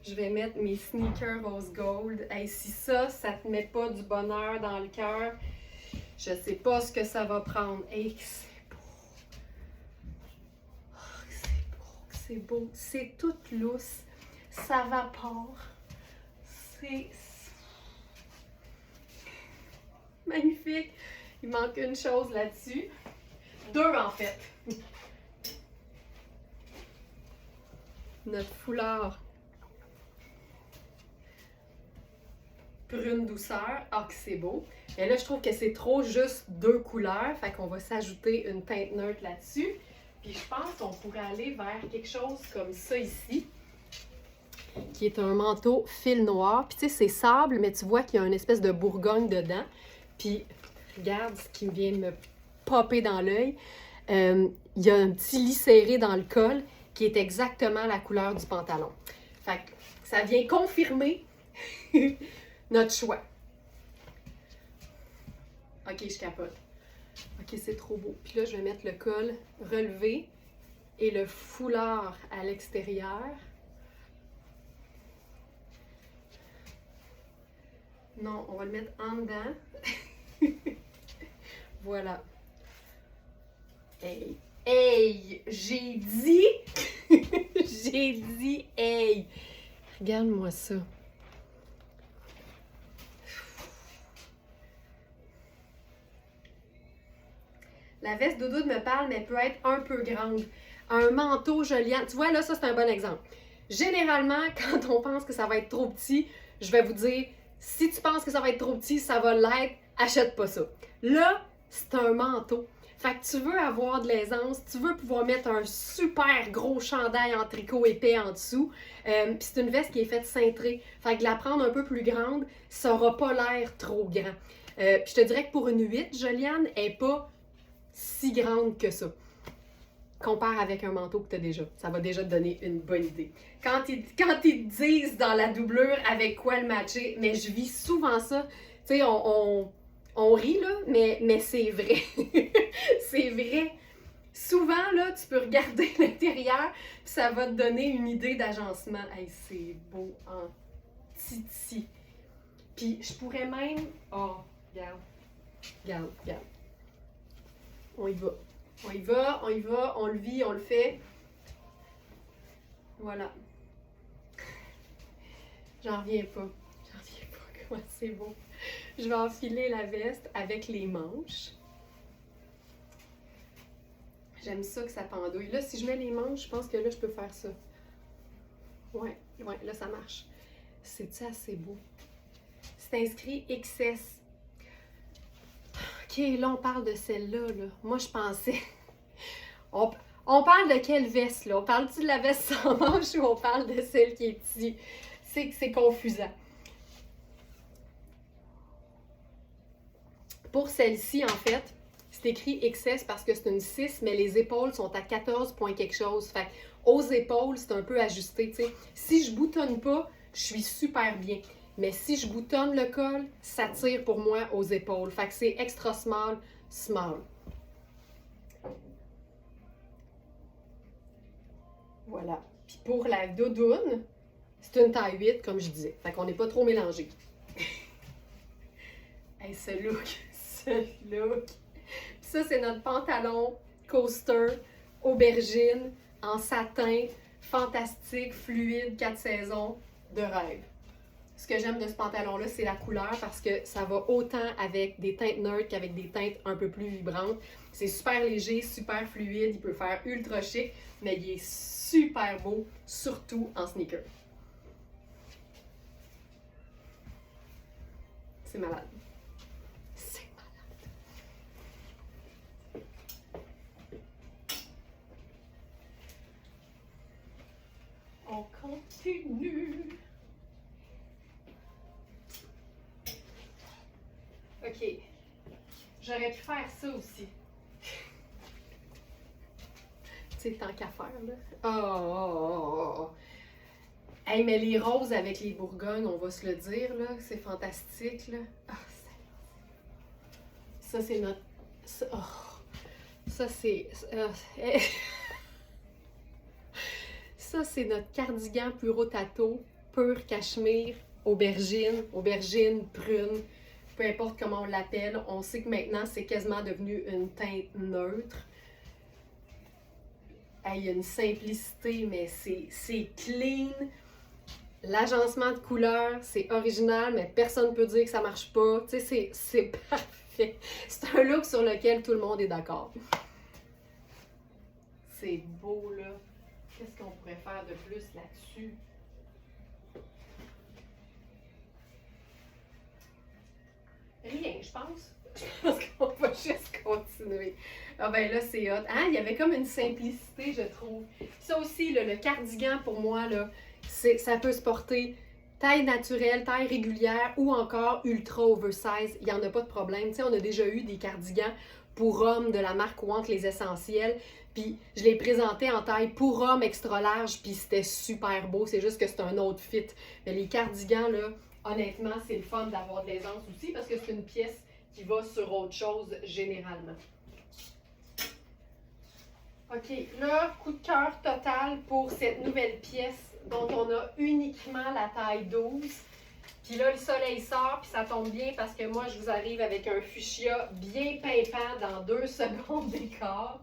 A: Je vais mettre mes sneakers rose gold. Hey, si ça te met pas du bonheur dans le cœur, je sais pas ce que ça va prendre. Hey, c'est beau! Oh, c'est beau, c'est beau. C'est tout lousse. Ça vapore. C'est magnifique. Il manque une chose là-dessus. Deux, en fait. Notre foulard brune douceur. Ah, que c'est beau. Mais là, je trouve que c'est trop juste deux couleurs. Fait qu'on va s'ajouter une teinte neutre là-dessus. Puis je pense qu'on pourrait aller vers quelque chose comme ça ici, qui est un manteau fil noir. Puis tu sais, c'est sable, mais tu vois qu'il y a une espèce de bourgogne dedans. Puis regarde ce qui vient de me popper dans l'œil. Il y a un petit lis serré dans le col qui est exactement la couleur du pantalon. Fait que ça vient confirmer notre choix. Ok, je capote. Ok, c'est trop beau. Puis là, je vais mettre le col relevé et le foulard à l'extérieur. Non, on va le mettre en dedans. Voilà. Hey, hey, j'ai dit, j'ai dit, hey. Regarde-moi ça. La veste doudoune me parle, mais peut être un peu grande. Un manteau Joliane. Tu vois, là, ça, c'est un bon exemple. Généralement, quand on pense que ça va être trop petit, je vais vous dire, si tu penses que ça va être trop petit, ça va l'être, achète pas ça. Là, c'est un manteau. Fait que tu veux avoir de l'aisance, tu veux pouvoir mettre un super gros chandail en tricot épais en dessous. Puis c'est une veste qui est faite cintrée. Fait que la prendre un peu plus grande, ça aura pas l'air trop grand. Puis je te dirais que pour une 8, Joliane, elle n'est pas si grande que ça. Compare avec un manteau que tu as déjà. Ça va déjà te donner une bonne idée. Quand ils te disent dans la doublure avec quoi le matcher, mais je vis souvent ça. Tu sais, on rit, là, mais c'est vrai. C'est vrai. Souvent, là, tu peux regarder l'intérieur, puis ça va te donner une idée d'agencement. Hey, c'est beau en titi. Puis je pourrais même... Oh, regarde. Regarde, regarde. On y va. On y va, on y va, on le vit, on le fait. Voilà. J'en reviens pas. J'en reviens pas comment c'est beau. Je vais enfiler la veste avec les manches. J'aime ça que ça pendouille. Là, si je mets les manches, je pense que là, je peux faire ça. Ouais, là, ça marche. C'est-tu assez beau? C'est inscrit XS. OK, là, on parle de celle-là, là. Moi, je pensais... On parle de quelle veste, là? On parle-tu de la veste sans manche ou on parle de celle qui est ici? C'est confusant. Pour celle-ci, en fait, c'est écrit XS parce que c'est une 6, mais les épaules sont à 14 points quelque chose. Fait aux épaules, c'est un peu ajusté, tu sais. Si je boutonne pas, je suis super bien. Mais si je boutonne le col, ça tire pour moi aux épaules. Fait que c'est extra small, small. Voilà. Puis pour la doudoune, c'est une taille 8, comme je disais. Fait qu'on n'est pas trop mélangé. Hey, ce look, ce look. Puis ça, c'est notre pantalon coaster, aubergine, en satin, fantastique, fluide, 4 saisons, de rêve. Ce que j'aime de ce pantalon-là, c'est la couleur parce que ça va autant avec des teintes neutres qu'avec des teintes un peu plus vibrantes. C'est super léger, super fluide, il peut faire ultra chic, mais il est super beau, surtout en sneaker. C'est malade. C'est malade. continue. OK. J'aurais pu faire ça aussi. Tu sais, tant qu'à faire, là. Oh! Hey, mais les roses avec les bourgognes, on va se le dire, là, c'est fantastique, là. Ah, ça, c'est notre... Ça, c'est... Ça, c'est notre cardigan puro tato, pur cachemire, aubergine, prune, peu importe comment on l'appelle. On sait que maintenant, c'est quasiment devenu une teinte neutre. Il y a une simplicité, mais c'est clean. L'agencement de couleurs, c'est original, mais personne ne peut dire que ça marche pas. Tu sais, c'est parfait. C'est un look sur lequel tout le monde est d'accord. C'est beau, là. Qu'est-ce qu'on pourrait faire de plus là-dessus? Rien, je pense. Je pense qu'on va juste continuer. Ah ben là, c'est hot. Hein? Il y avait comme une simplicité, je trouve. Ça aussi, là, le cardigan, pour moi, là, ça peut se porter taille naturelle, taille régulière ou encore ultra oversize. Il n'y en a pas de problème. Tu sais, on a déjà eu des cardigans pour hommes de la marque Wank Les Essentiels. Puis je les présentais en taille pour hommes extra large, puis c'était super beau. C'est juste que c'est un autre fit. Mais les cardigans, là, honnêtement, c'est le fun d'avoir de l'aisance aussi parce que c'est une pièce qui va sur autre chose généralement. OK, là, coup de cœur total pour cette nouvelle pièce dont on a uniquement la taille 12. Puis là, le soleil sort, puis ça tombe bien parce que moi, je vous arrive avec un fuchsia bien pimpant dans 2 secondes d'écart.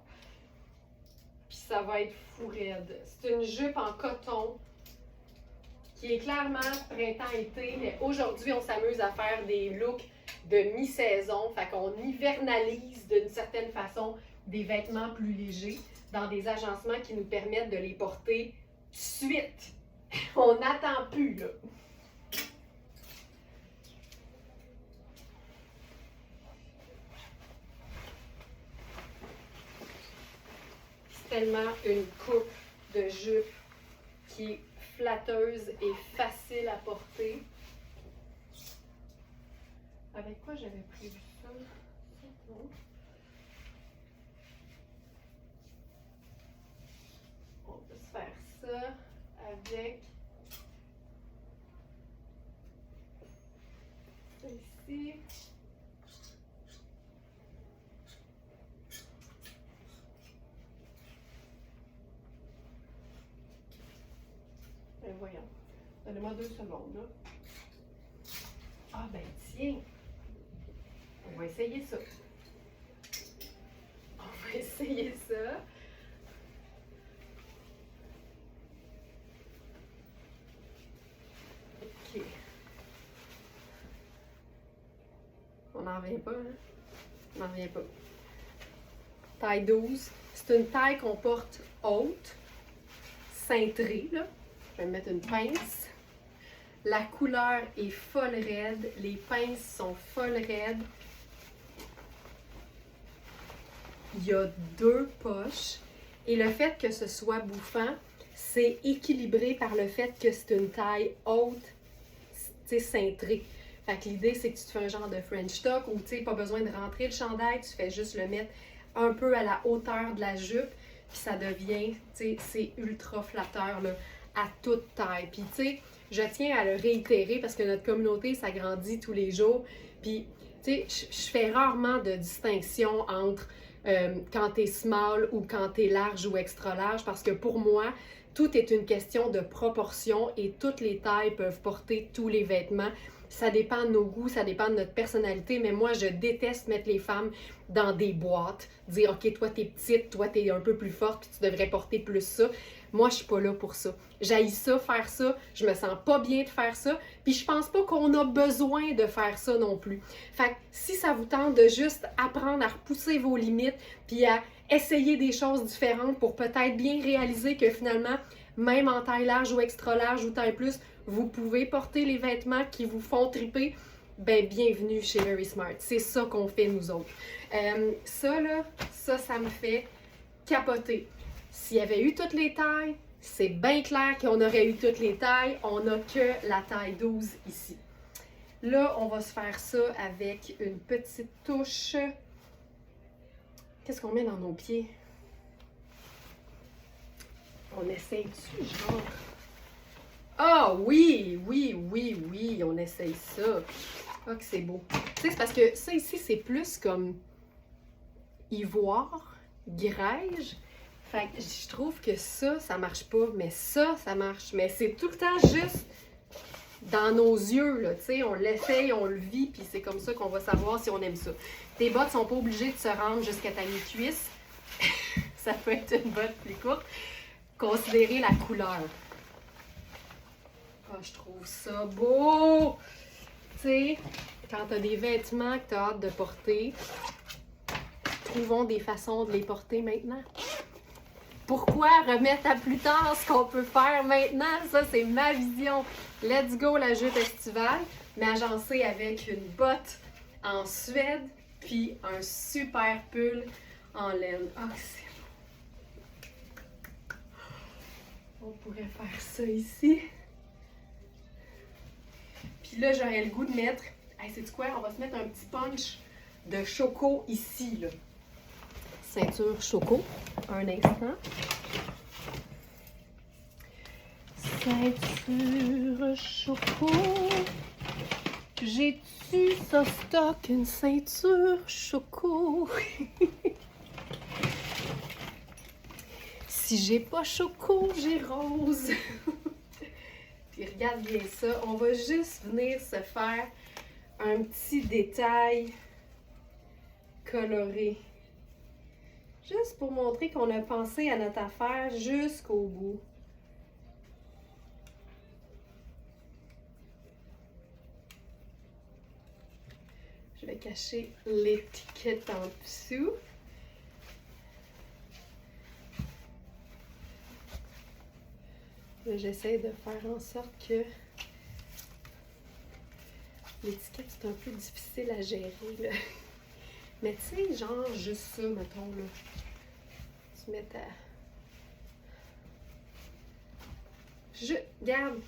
A: Puis ça va être fou raide. C'est une jupe en coton qui est clairement printemps-été, mais aujourd'hui, on s'amuse à faire des looks de mi-saison. Fait qu'on hivernalise d'une certaine façon des vêtements plus légers dans des agencements qui nous permettent de les porter tout de suite. On n'attend plus, là. C'est tellement une coupe de jupe qui est flatteuse et facile à porter. Avec quoi j'avais prévu ça? On peut se faire ça avec ça ici. Voyons. Donnez-moi 2 secondes, là. Ah, ben tiens. On va essayer ça. On va essayer ça. OK. On n'en revient pas, hein? On n'en revient pas. Taille 12. C'est une taille qu'on porte haute, cintrée, là. Je vais mettre une pince. La couleur est folle raide. Les pinces sont folles raides. Il y a 2 poches. Et le fait que ce soit bouffant, c'est équilibré par le fait que c'est une taille haute, tu sais, cintrée. Fait que l'idée, c'est que tu te fais un genre de French tuck où tu n'as pas besoin de rentrer le chandail, tu fais juste le mettre un peu à la hauteur de la jupe. Puis ça devient, tu sais, c'est ultra flatteur, là, à toute taille. Puis, tu sais, je tiens à le réitérer parce que notre communauté s'agrandit tous les jours. Puis, tu sais, je fais rarement de distinction entre quand tu es small ou quand tu es large ou extra large parce que pour moi, tout est une question de proportion et toutes les tailles peuvent porter tous les vêtements. Ça dépend de nos goûts, ça dépend de notre personnalité, mais moi, je déteste mettre les femmes dans des boîtes, dire « Ok, toi, t'es petite, toi, t'es un peu plus forte, puis tu devrais porter plus ça. » Moi, je suis pas là pour ça. J'haïs ça, faire ça, je me sens pas bien de faire ça, puis je pense pas qu'on a besoin de faire ça non plus. Fait que si ça vous tente de juste apprendre à repousser vos limites, puis à essayer des choses différentes pour peut-être bien réaliser que finalement, même en taille large ou extra large ou taille plus, vous pouvez porter les vêtements qui vous font triper, ben bienvenue chez Very Smart. C'est ça qu'on fait nous autres. Ça là, ça me fait capoter. S'il y avait eu toutes les tailles, C'est bien clair qu'on aurait eu toutes les tailles. On n'a que la taille 12 ici. Là, on va se faire ça avec une petite touche. Qu'est-ce qu'on met dans nos pieds? On essaye-tu, genre? Ah oui, on essaye ça. Ah, que c'est beau. Tu sais, c'est parce que ça ici, c'est plus comme ivoire, grège. Fait que je trouve que ça marche pas, mais ça marche. Mais c'est tout le temps juste dans nos yeux, là, tu sais, on l'essaye, on le vit, puis c'est comme ça qu'on va savoir si on aime ça. Tes bottes sont pas obligées de se rendre jusqu'à ta mi-cuisse. Ça peut être une botte plus courte. Considérez la couleur. Ah, je trouve ça beau! Tu sais, quand tu as des vêtements que tu as hâte de porter, trouvons des façons de les porter maintenant. Pourquoi remettre à plus tard ce qu'on peut faire maintenant? Ça, c'est ma vision. Let's go, la jupe estivale, mais agencée avec une botte en Suède, puis un super pull en laine. Ah, c'est beau! On pourrait faire ça ici. Puis là, j'aurais le goût de mettre... Hey, sais-tu quoi? On va se mettre un petit punch de choco ici, là. Ceinture choco. Un instant. Ceinture choco. J'ai-tu ça stock une ceinture choco? Si j'ai pas choco, j'ai rose. Puis regarde bien ça. On va juste venir se faire un petit détail coloré. Juste pour montrer qu'on a pensé à notre affaire jusqu'au bout. Je vais cacher l'étiquette en dessous. J'essaie de faire en sorte que l'étiquette, c'est un peu difficile à gérer, là. Mais tu sais, genre juste ça, mettons, là. Tu mets ta... Regarde!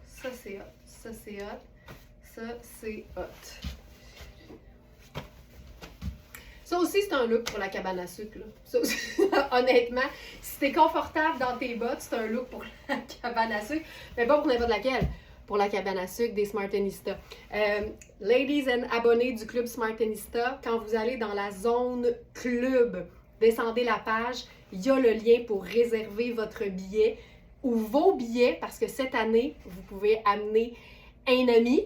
A: Ça, c'est hot. Ça, c'est hot. Ça, c'est hot. Ça aussi, c'est un look pour la cabane à sucre, là. Ça aussi, honnêtement, si t'es confortable dans tes bottes, c'est un look pour la cabane à sucre. Mais pas pour n'importe laquelle. Pour la cabane à sucre des Smartenista. Ladies and abonnés du club Smartenista, quand vous allez dans la zone club, descendez la page, il y a le lien pour réserver votre billet ou vos billets, parce que cette année, vous pouvez amener un ami.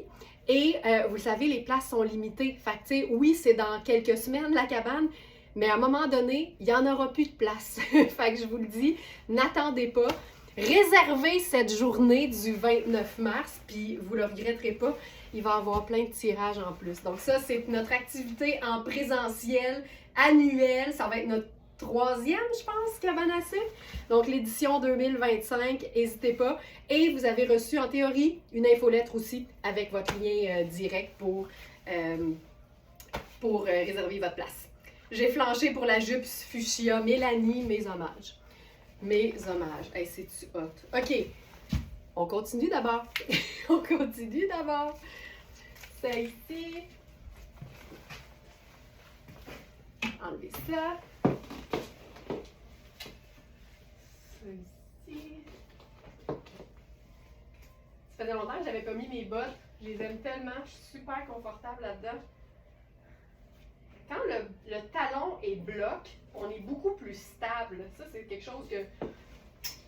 A: Et vous le savez, les places sont limitées. Fait que, tu sais, oui, c'est dans quelques semaines la cabane, mais à un moment donné, il n'y en aura plus de place. Fait que je vous le dis, n'attendez pas. Réservez cette journée du 29 mars, puis vous ne le regretterez pas. Il va y avoir plein de tirages en plus. Donc ça, c'est notre activité en présentiel annuelle. Ça va être notre 3e, je pense, cabane à sucre. Donc l'édition 2025, n'hésitez pas. Et vous avez reçu, en théorie, une infolettre aussi avec votre lien direct pour réserver votre place. J'ai flanché pour la jupe fuchsia Mélanie, mes hommages. Mes hommages. Hey, c'est-tu hot? OK. On continue d'abord. On continue d'abord. Ça ici. Enlever ça. Ça ici. Ça faisait longtemps que j'avais pas mis mes bottes. Je les aime tellement. Je suis super confortable là-dedans. Quand le talon est bloc, on est beaucoup plus stable. Ça, c'est quelque chose que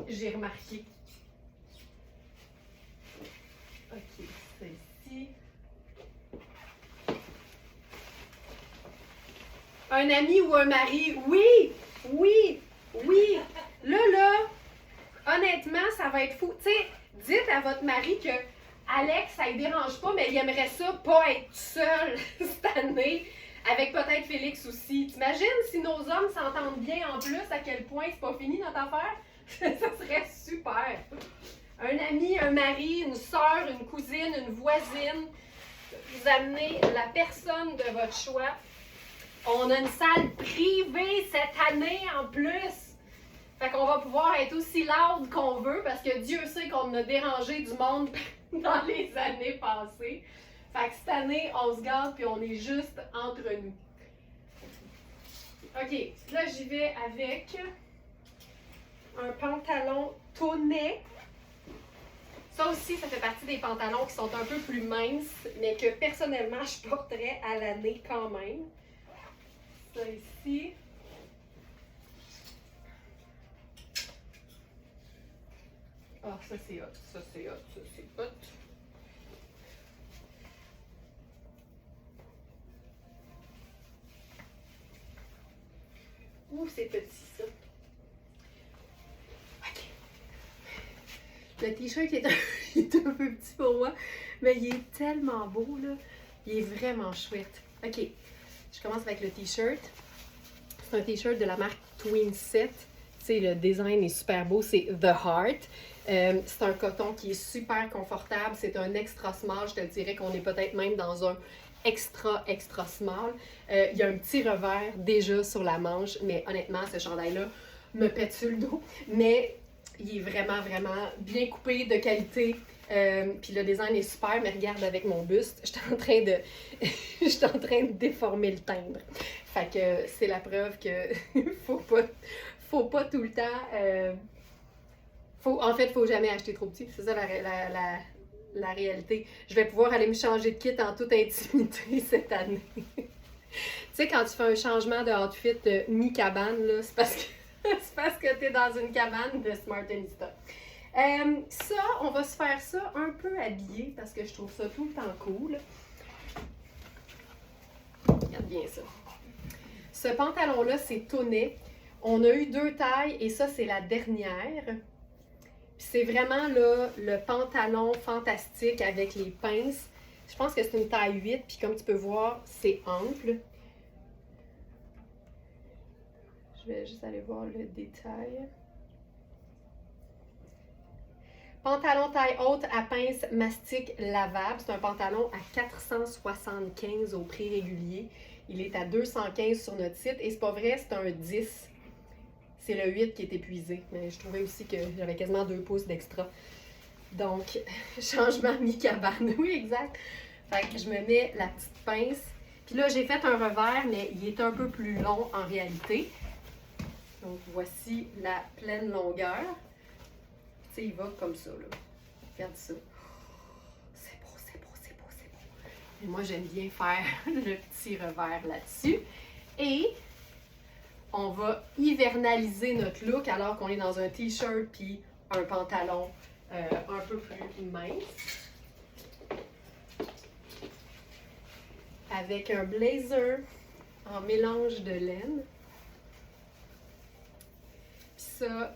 A: j'ai remarqué. OK, celle-ci. Un ami ou un mari? Oui! Oui! Oui! Là, honnêtement, ça va être fou. Tu sais, dites à votre mari que Alex, ça ne dérange pas, mais il aimerait ça pas être seul cette année. Avec peut-être Félix aussi. T'imagines si nos hommes s'entendent bien en plus, à quel point c'est pas fini notre affaire? Ça serait super. Un ami, un mari, une soeur, une cousine, une voisine. Vous amenez la personne de votre choix. On a une salle privée cette année en plus. Fait qu'on va pouvoir être aussi loud qu'on veut parce que Dieu sait qu'on a dérangé du monde dans les années passées. Fait que cette année, on se garde puis on est juste entre nous. OK, là j'y vais avec un pantalon tonnet. Ça aussi, ça fait partie des pantalons qui sont un peu plus minces, mais que personnellement, je porterais à l'année quand même. Ça ici. Ah, ça c'est hot, ça c'est hot, ça c'est hot. Ouh, c'est petit ça. OK. Le t-shirt est est un peu petit pour moi, mais il est tellement beau, là. Il est vraiment chouette. OK, je commence avec le t-shirt. C'est un t-shirt de la marque Twinset. Tu sais, le design est super beau, c'est The Heart. C'est un coton qui est super confortable. C'est un extra small. Je te dirais qu'on est peut-être même dans un extra small. Il y a un petit revers déjà sur la manche, mais honnêtement, ce chandail-là me pète sur le dos. Mais il est vraiment bien coupé, de qualité. Puis le design est super, mais regarde avec mon buste, je suis en train de déformer le timbre. Fait que c'est la preuve que faut pas tout le temps. En fait, faut jamais acheter trop petit. C'est ça la réalité. Je vais pouvoir aller me changer de kit en toute intimité cette année. Tu sais, quand tu fais un changement de outfit mi-cabane, là, c'est parce que tu es dans une cabane de Smartista. Ça, on va se faire ça un peu habillé parce que je trouve ça tout le temps cool. Regarde bien ça. Ce pantalon-là, c'est tonnet. On a eu 2 tailles et ça, c'est la dernière. Puis c'est vraiment là, le pantalon fantastique avec les pinces. Je pense que c'est une taille 8, puis comme tu peux voir, c'est ample. Je vais juste aller voir le détail. Pantalon taille haute à pince mastic lavable. C'est un pantalon à 475 au prix régulier. Il est à 215 sur notre site. Et c'est pas vrai, c'est un 10. C'est le 8 qui est épuisé. Mais je trouvais aussi que j'avais quasiment 2 pouces d'extra. Donc, changement mi-cabane. Oui, exact. Fait que je me mets la petite pince. Puis là, j'ai fait un revers, mais il est un peu plus long en réalité. Donc, voici la pleine longueur. Tu sais, il va comme ça, là. Regarde ça. C'est beau, c'est beau, c'est beau, c'est beau. Et moi, j'aime bien faire le petit revers là-dessus. Et on va hivernaliser notre look alors qu'on est dans un t-shirt puis un pantalon un peu plus mince. Avec un blazer en mélange de laine. Puis ça,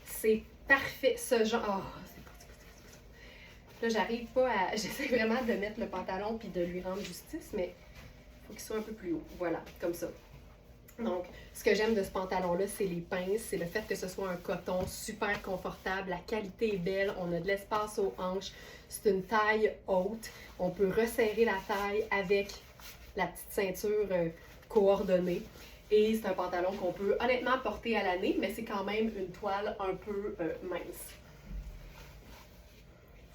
A: c'est parfait. Ce genre... Oh, c'est beau, c'est beau, c'est beau. Là, j'arrive pas à... J'essaie vraiment de mettre le pantalon puis de lui rendre justice, mais il faut qu'il soit un peu plus haut. Voilà, comme ça. Donc, ce que j'aime de ce pantalon-là, c'est les pinces, c'est le fait que ce soit un coton super confortable, la qualité est belle, on a de l'espace aux hanches, c'est une taille haute, on peut resserrer la taille avec la petite ceinture coordonnée. Et c'est un pantalon qu'on peut honnêtement porter à l'année, mais c'est quand même une toile un peu mince.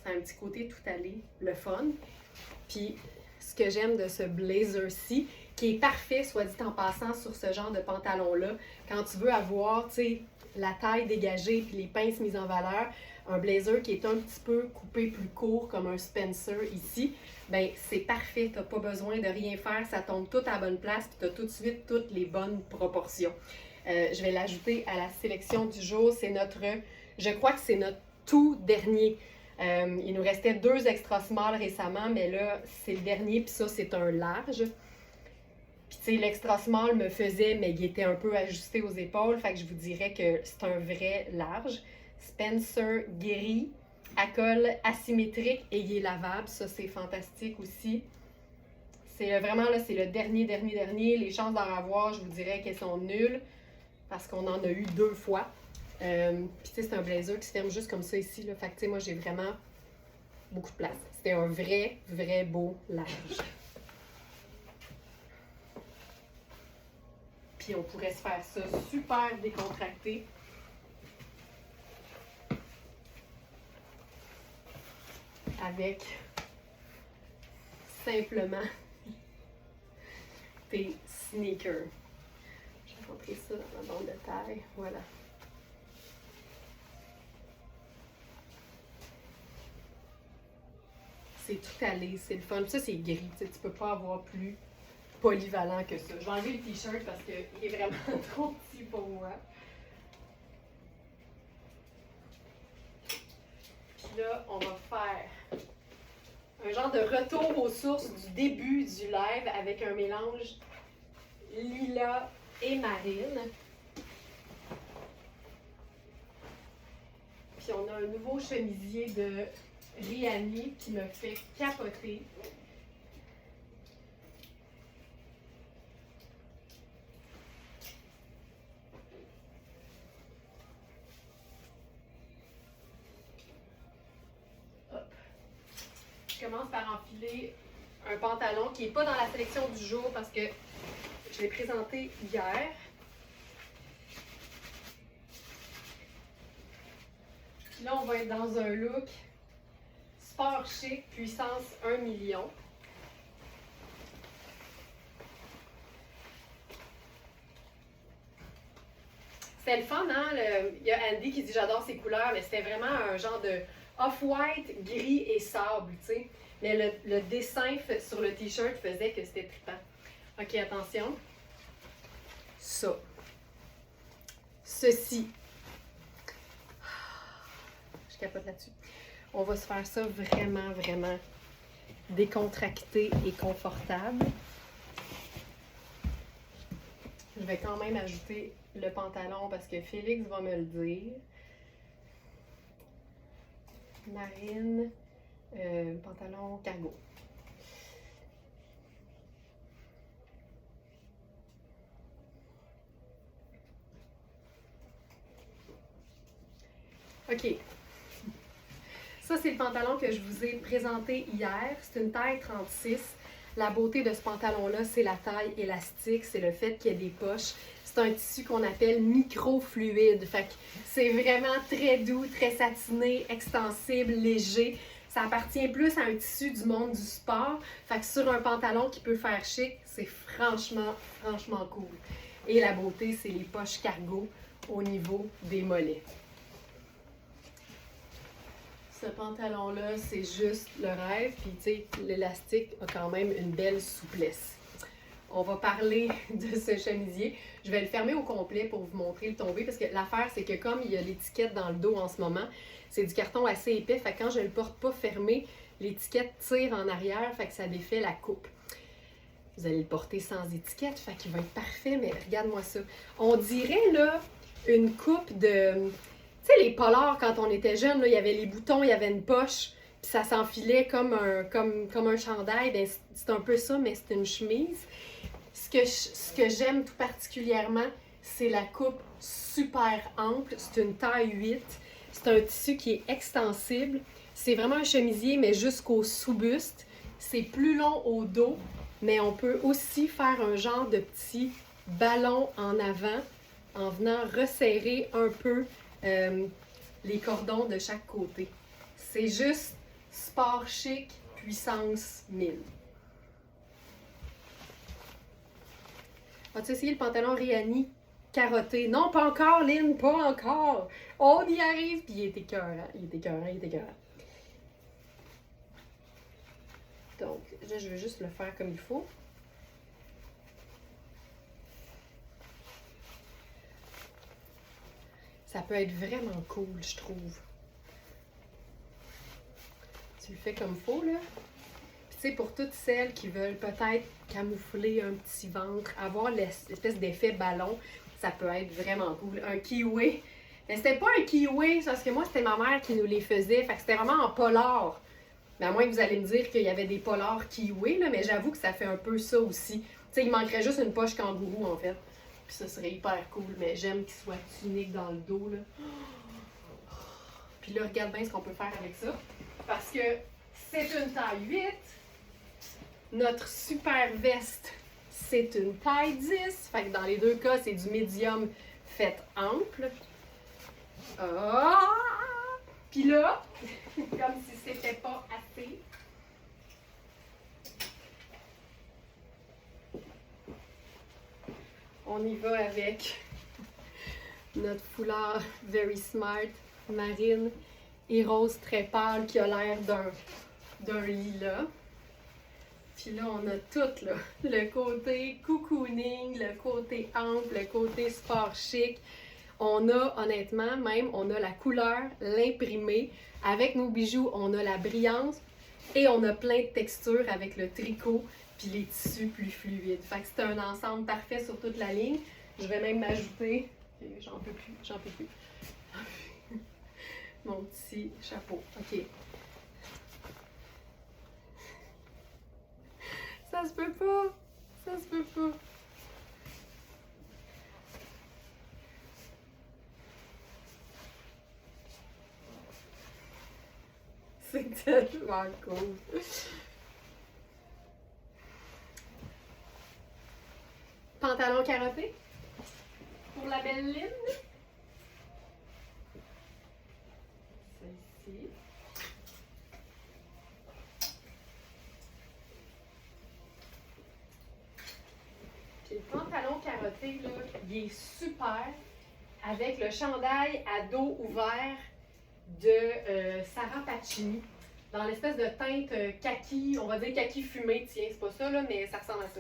A: C'est un petit côté tout allé, le fun. Puis, ce que j'aime de ce blazer-ci, qui est parfait, soit dit en passant, sur ce genre de pantalon-là, quand tu veux avoir, tu sais, la taille dégagée puis les pinces mises en valeur, un blazer qui est un petit peu coupé plus court, comme un Spencer ici, ben c'est parfait, t'as pas besoin de rien faire, ça tombe tout à la bonne place, puis t'as tout de suite toutes les bonnes proportions. Je vais l'ajouter à la sélection du jour, c'est je crois que c'est notre tout dernier. Il nous restait 2 extra small récemment, mais là, c'est le dernier, puis ça, c'est un large. Puis, tu sais, l'extra small me faisait, mais il était un peu ajusté aux épaules, fait que je vous dirais que c'est un vrai large. Spencer gris, à col asymétrique et il est lavable, ça, c'est fantastique aussi. C'est vraiment, là, c'est le dernier. Les chances d'en avoir, je vous dirais qu'elles sont nulles, parce qu'on en a eu 2 fois. Puis, tu sais, c'est un blazer qui se ferme juste comme ça ici, là. Fait que, tu sais, moi, j'ai vraiment beaucoup de place. C'était un vrai beau large. Puis on pourrait se faire ça super décontracté. Avec simplement tes sneakers. Je vais rentrer ça dans ma bande de taille. Voilà. C'est tout allé, c'est le fun. Ça, c'est gris. Tu peux pas avoir plus polyvalent que ça. Je vais enlever le t-shirt parce qu'il est vraiment trop petit pour moi. Puis là, on va faire un genre de retour aux sources du début du live avec un mélange lilas et marine. Puis on a un nouveau chemisier de Rihanni qui me fait capoter. Je commence par enfiler un pantalon qui n'est pas dans la sélection du jour parce que je l'ai présenté hier. Puis là, on va être dans un look sport chic, puissance 1 million. C'est le fun, hein? Il y a Andy qui dit j'adore ces couleurs, mais c'était vraiment un genre de off-white, gris et sable, tu sais. Mais le dessin sur le t-shirt faisait que c'était trippant. Ok, attention. Ça. Ceci. Je capote là-dessus. On va se faire ça vraiment, vraiment décontracté et confortable. Je vais quand même ajouter le pantalon parce que Félix va me le dire. Marine, pantalon cargo. OK. Ça, c'est le pantalon que je vous ai présenté hier. C'est une taille 36. La beauté de ce pantalon-là, c'est la taille élastique, c'est le fait qu'il y ait des poches. C'est un tissu qu'on appelle microfluide. Fait que c'est vraiment très doux, très satiné, extensible, léger. Ça appartient plus à un tissu du monde du sport. Fait que sur un pantalon qui peut faire chic, c'est franchement, franchement cool. Et la beauté, c'est les poches cargo au niveau des mollets. Ce pantalon-là, c'est juste le rêve. Puis, tu sais, l'élastique a quand même une belle souplesse. On va parler de ce chemisier. Je vais le fermer au complet pour vous montrer le tombé. Parce que l'affaire, c'est que comme il y a l'étiquette dans le dos en ce moment, c'est du carton assez épais. Fait que quand je ne le porte pas fermé, l'étiquette tire en arrière. Fait que ça défait la coupe. Vous allez le porter sans étiquette. Fait qu'il va être parfait. Mais regarde-moi ça. On dirait, là, une coupe de... Tu sais, les polars, quand on était jeune, là, il y avait les boutons, il y avait une poche, puis ça s'enfilait comme un chandail. Bien, c'est un peu ça, mais c'est une chemise. Ce que j'aime tout particulièrement, c'est la coupe super ample. C'est une taille 8. C'est un tissu qui est extensible. C'est vraiment un chemisier, mais jusqu'au sous-buste. C'est plus long au dos, mais on peut aussi faire un genre de petit ballon en avant en venant resserrer un peu les cordons de chaque côté. C'est juste sport chic, puissance 1000. As-tu essayé le pantalon Rihanni carotté? Non, pas encore, Lynn, pas encore. On y arrive, puis il est écœurant, il est écœurant, il est écœurant. Donc, là, je veux juste le faire comme il faut. Ça peut être vraiment cool, je trouve. Tu le fais comme il faut, là. Puis, tu sais, pour toutes celles qui veulent peut-être camoufler un petit ventre, avoir l'espèce d'effet ballon, ça peut être vraiment cool. Un kiwi. Mais c'était pas un kiwi, parce que moi, c'était ma mère qui nous les faisait. Fait que c'était vraiment en polar. Mais à moins que vous allez me dire qu'il y avait des polars kiwi, là, mais j'avoue que ça fait un peu ça aussi. Tu sais, il manquerait juste une poche kangourou, en fait. Puis ça serait hyper cool, mais j'aime qu'il soit tunique dans le dos, là. Puis là, regarde bien ce qu'on peut faire avec ça. Parce que c'est une taille 8. Notre super veste, c'est une taille 10. Fait que dans les deux cas, c'est du médium fait ample. Ah! Puis là, comme si c'était pas assez, on y va avec notre foulard Very Smart marine et rose très pâle qui a l'air d'un lilas. Puis là, on a tout, là, le côté cocooning, le côté ample, le côté sport chic. On a, honnêtement, même, on a la couleur, l'imprimé. Avec nos bijoux, on a la brillance et on a plein de textures avec le tricot puis les tissus plus fluides. Fait que c'est un ensemble parfait sur toute la ligne. Je vais même m'ajouter, j'en peux plus, mon petit chapeau. OK. Ça se peut pas! Ça se peut pas! C'est tellement cool! Pantalon carotté pour la belle Lynn. Celle-ci. Puis le pantalon carotté, là, il est super avec le chandail à dos ouvert de Sarah Pacini dans l'espèce de teinte kaki, on va dire kaki fumé, tiens, c'est pas ça là, mais ça ressemble à ça.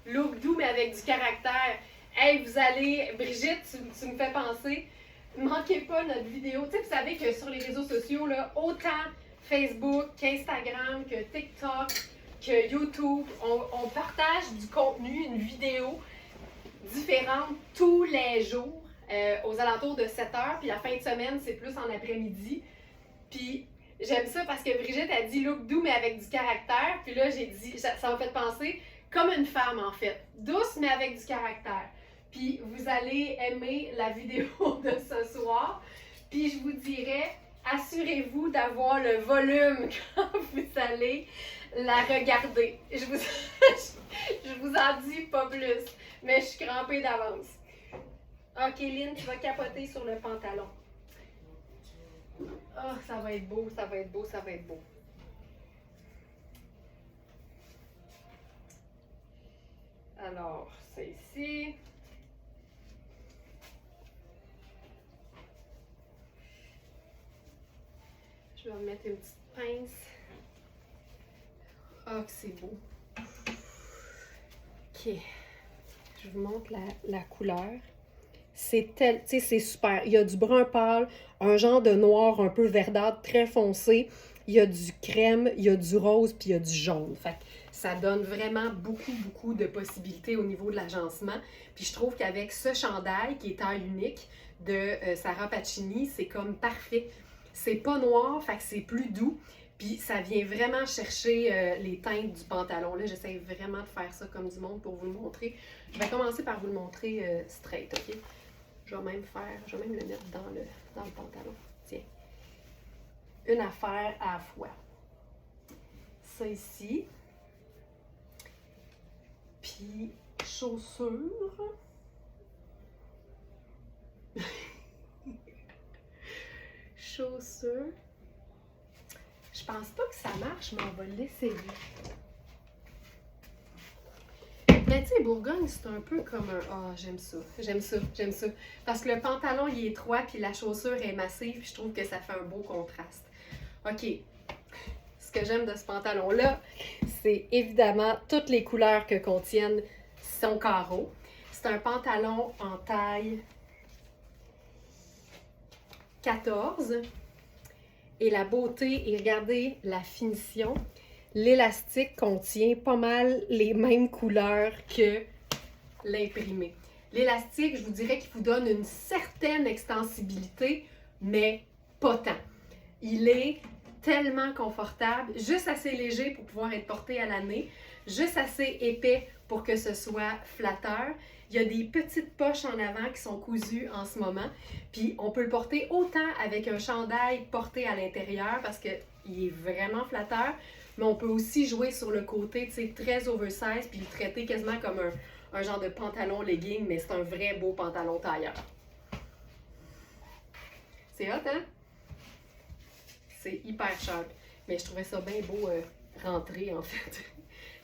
A: Look doux mais avec du caractère. Hey, vous allez, Brigitte, tu me fais penser, manquez pas notre vidéo. Tu sais, vous savez que sur les réseaux sociaux, là, autant Facebook qu'Instagram, que TikTok, que YouTube, on partage du contenu, une vidéo différente tous les jours. Aux alentours de 7 heures, puis la fin de semaine, c'est plus en après-midi. Puis j'aime ça parce que Brigitte a dit look doux mais avec du caractère. Puis là, j'ai dit, ça m'a fait penser comme une femme en fait. Douce mais avec du caractère. Puis vous allez aimer la vidéo de ce soir. Puis je vous dirais, assurez-vous d'avoir le volume quand vous allez la regarder. Je vous en dis pas plus, mais je suis crampée d'avance. Ok, Lynn, tu vas capoter sur le pantalon. Oh, ça va être beau, ça va être beau, ça va être beau. Alors, c'est ici. Je vais remettre une petite pince. Oh, que c'est beau. Ok. Je vous montre la couleur. C'est super. Il y a du brun pâle, un genre de noir un peu verdâtre très foncé. Il y a du crème, il y a du rose, puis il y a du jaune. Fait que ça donne vraiment beaucoup de possibilités au niveau de l'agencement. Puis je trouve qu'avec ce chandail, qui est taille unique, de Sarah Pacini, c'est comme parfait. C'est pas noir, fait que c'est plus doux. Puis ça vient vraiment chercher les teintes du pantalon. Là, j'essaie vraiment de faire ça comme du monde pour vous le montrer. Je vais commencer par vous le montrer straight, OK? Je vais même le mettre dans le pantalon. Tiens. Une affaire à la fois. Ça ici. Puis, chaussures. Chaussures. Je pense pas que ça marche, mais on va l'essayer. Mais tu sais, Bourgogne, c'est un peu comme un... Ah, j'aime ça. Parce que le pantalon, il est étroit, puis la chaussure est massive, puis je trouve que ça fait un beau contraste. OK. Ce que j'aime de ce pantalon-là, c'est évidemment toutes les couleurs que contiennent son carreau. C'est un pantalon en taille 14. Et la beauté, et regardez la finition. L'élastique contient pas mal les mêmes couleurs que l'imprimé. L'élastique, je vous dirais qu'il vous donne une certaine extensibilité, mais pas tant. Il est tellement confortable, juste assez léger pour pouvoir être porté à l'année, juste assez épais pour que ce soit flatteur. Il y a des petites poches en avant qui sont cousues en ce moment. Puis on peut le porter autant avec un chandail porté à l'intérieur parce qu'il est vraiment flatteur, mais on peut aussi jouer sur le côté, tu sais, très oversize, puis le traiter quasiment comme un genre de pantalon legging, mais c'est un vrai beau pantalon tailleur. C'est hot, hein? C'est hyper sharp. Mais je trouvais ça bien beau rentrer, en fait.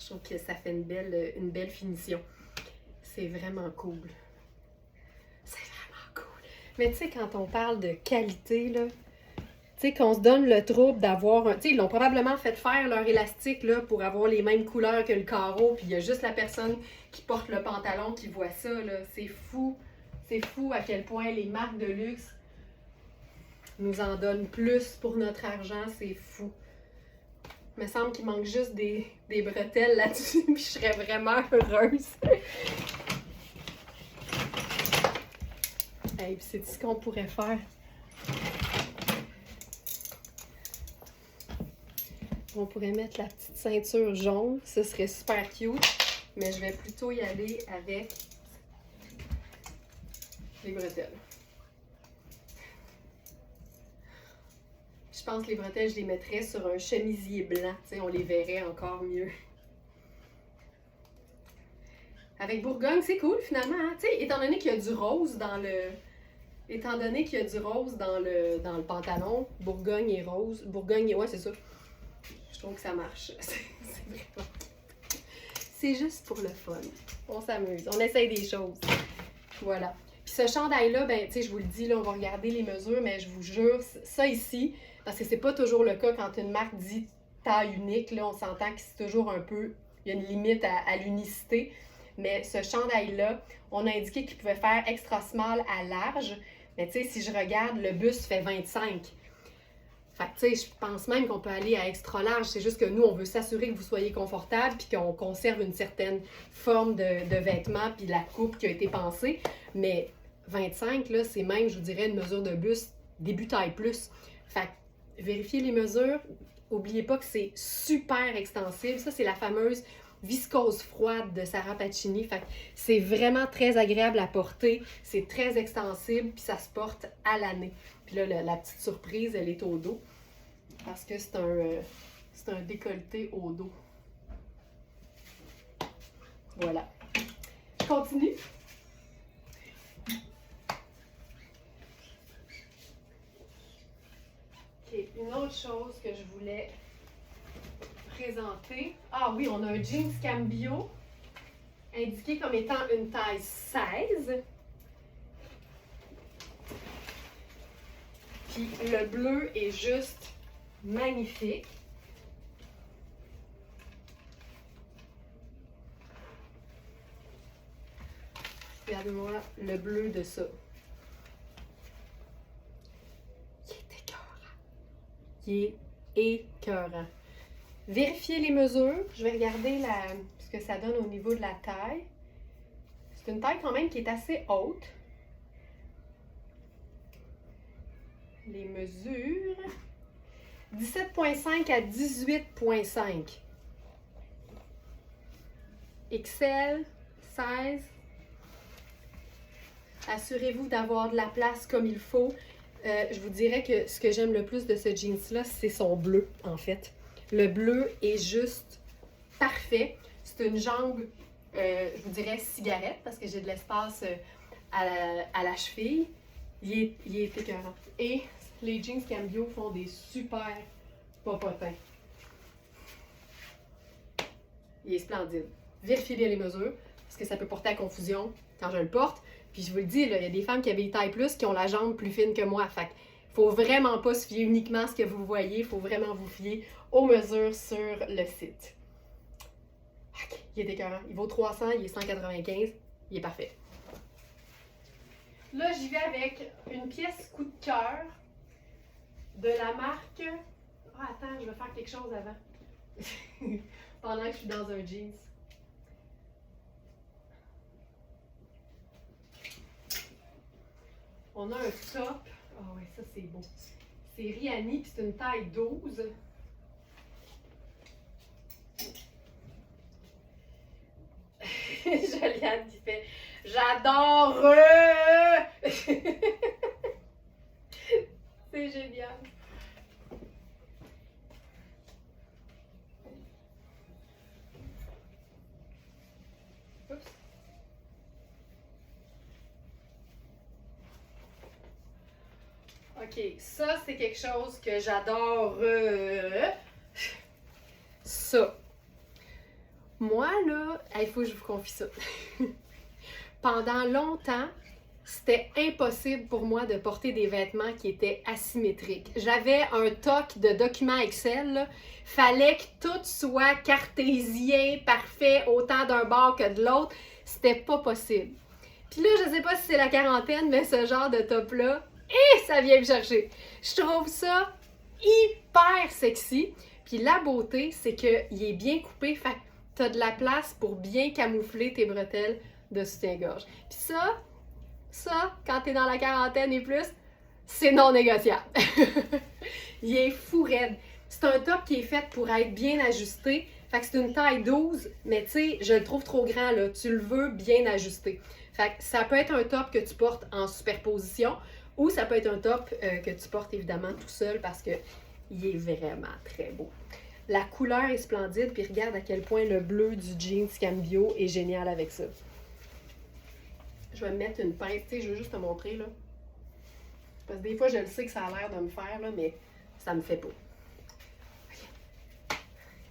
A: Je trouve que ça fait une belle finition. C'est vraiment cool. C'est vraiment cool. Mais tu sais, quand on parle de qualité, là, tu sais, qu'on se donne le trouble d'avoir un... Tu sais, ils l'ont probablement fait faire leur élastique là, pour avoir les mêmes couleurs que le carreau, puis il y a juste la personne qui porte le pantalon qui voit ça, là. C'est fou. C'est fou à quel point les marques de luxe nous en donnent plus pour notre argent. C'est fou. Il me semble qu'il manque juste des bretelles là-dessus, puis je serais vraiment heureuse. Hey, puis c'est ce qu'on pourrait faire. On pourrait mettre la petite ceinture jaune, ce serait super cute, mais je vais plutôt y aller avec les bretelles. Je pense que les bretelles, je les mettrais sur un chemisier blanc, tu sais, on les verrait encore mieux. Avec Bourgogne, c'est cool finalement, hein? Tu sais, étant donné qu'il y a du rose dans le... Étant donné qu'il y a du rose dans le pantalon, Bourgogne et rose. Bourgogne et... Ouais, c'est ça. Je trouve que ça marche. C'est vraiment... C'est juste pour le fun. On s'amuse. On essaye des choses. Voilà. Puis ce chandail-là, ben, tu sais, je vous le dis, là, on va regarder les mesures, mais je vous jure, ça ici, parce que c'est pas toujours le cas quand une marque dit taille unique, là, on s'entend que c'est toujours un peu... Il y a une limite à l'unicité. Mais ce chandail-là, on a indiqué qu'il pouvait faire extra small à large. Mais tu sais, si je regarde, le buste fait 25. Fait que tu sais, je pense même qu'on peut aller à extra large. C'est juste que nous, on veut s'assurer que vous soyez confortable puis qu'on conserve une certaine forme de vêtements puis la coupe qui a été pensée. Mais 25, là, c'est même, je vous dirais, une mesure de buste début taille plus. Fait que vérifiez les mesures. N'oubliez pas que c'est super extensible. Ça, c'est la fameuse viscose froide de Sarah Pacini. Fait que c'est vraiment très agréable à porter. C'est très extensible, puis ça se porte à l'année. Puis là, la petite surprise, elle est au dos. Parce que c'est un décolleté au dos. Voilà. Je continue. OK, une autre chose que je voulais présenter. Ah oui, on a un jeans Cambio indiqué comme étant une taille 16. Puis le bleu est juste magnifique. Regardez-moi le bleu de ça. Il est écœurant. Il est écœurant. Vérifiez les mesures. Je vais regarder ce que ça donne au niveau de la taille. C'est une taille quand même qui est assez haute. Les mesures. 17,5 à 18,5. XL, 16. Assurez-vous d'avoir de la place comme il faut. Je vous dirais que ce que j'aime le plus de ce jeans-là, c'est son bleu, en fait. Le bleu est juste parfait. C'est une jambe, je vous dirais, cigarette, parce que j'ai de l'espace à la cheville. Il est écœurant. Et les jeans Cambio font des super popotins. Il est splendide. Vérifiez bien les mesures, parce que ça peut porter à confusion quand je le porte. Puis je vous le dis, là, il y a des femmes qui avaient taille plus qui ont la jambe plus fine que moi. Fait qu'il faut vraiment pas se fier uniquement à ce que vous voyez. Il faut vraiment vous fier aux mesures sur le site. OK, il est écœurant. Il vaut 300, il est 195. Il est parfait. Là, j'y vais avec une pièce coup de cœur de la marque... Ah, attends, je vais faire quelque chose avant. Pendant que je suis dans un jeans. On a un top. Ah oui, ça c'est beau. C'est Rihanni, puis c'est une taille 12. Joliane qui fait j'adore! C'est génial. Oups. OK, ça, c'est quelque chose que j'adore. Ça. Moi, là, il faut que je vous confie ça. Pendant longtemps, c'était impossible pour moi de porter des vêtements qui étaient asymétriques. J'avais un toc de documents Excel, là. Fallait que tout soit cartésien, parfait, autant d'un bord que de l'autre. C'était pas possible. Puis là, je sais pas si c'est la quarantaine, mais ce genre de top-là, ça vient me chercher. Je trouve ça hyper sexy. Puis la beauté, c'est qu'il est bien coupé, fait que t'as de la place pour bien camoufler tes bretelles de soutien-gorge. Puis ça, quand t'es dans la quarantaine et plus, c'est non négociable. Il est fou raide. C'est un top qui est fait pour être bien ajusté. Fait que c'est une taille 12, mais tu sais, je le trouve trop grand, là. Tu le veux bien ajusté. Fait que ça peut être un top que tu portes en superposition ou ça peut être un top que tu portes évidemment tout seul parce que il est vraiment très beau. La couleur est splendide, puis regarde à quel point le bleu du jeans Cambio est génial avec ça. Je vais me mettre une pince, tu sais, je veux juste te montrer, là. Parce que des fois, je le sais que ça a l'air de me faire, là, mais ça me fait pas.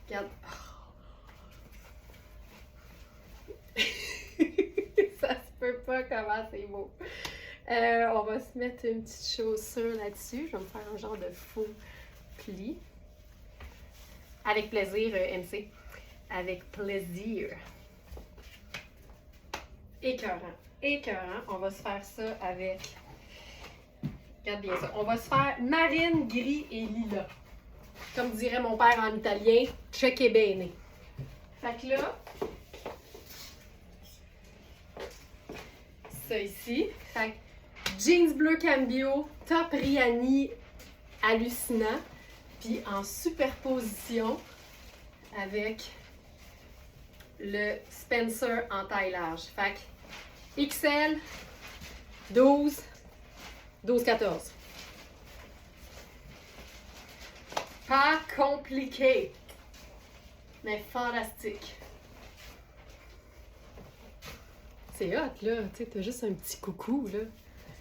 A: Regarde. Ça se peut pas comment c'est beau. On va se mettre une petite chaussure là-dessus. Je vais me faire un genre de faux pli. Avec plaisir, MC. Avec plaisir. Écœurant. Écœurant. On va se faire ça avec... Regarde bien ça. On va se faire marine, gris et lilas. Comme dirait mon père en italien, check e bene. Fait que là, ça ici. Fait que jeans bleu Cambio, top Rihanni hallucinant. Puis en superposition avec le Spencer en taille large. Fait que XL, 12, 12-14. Pas compliqué, mais fantastique. C'est hot, là. Tu sais, t'as juste un petit coucou, là.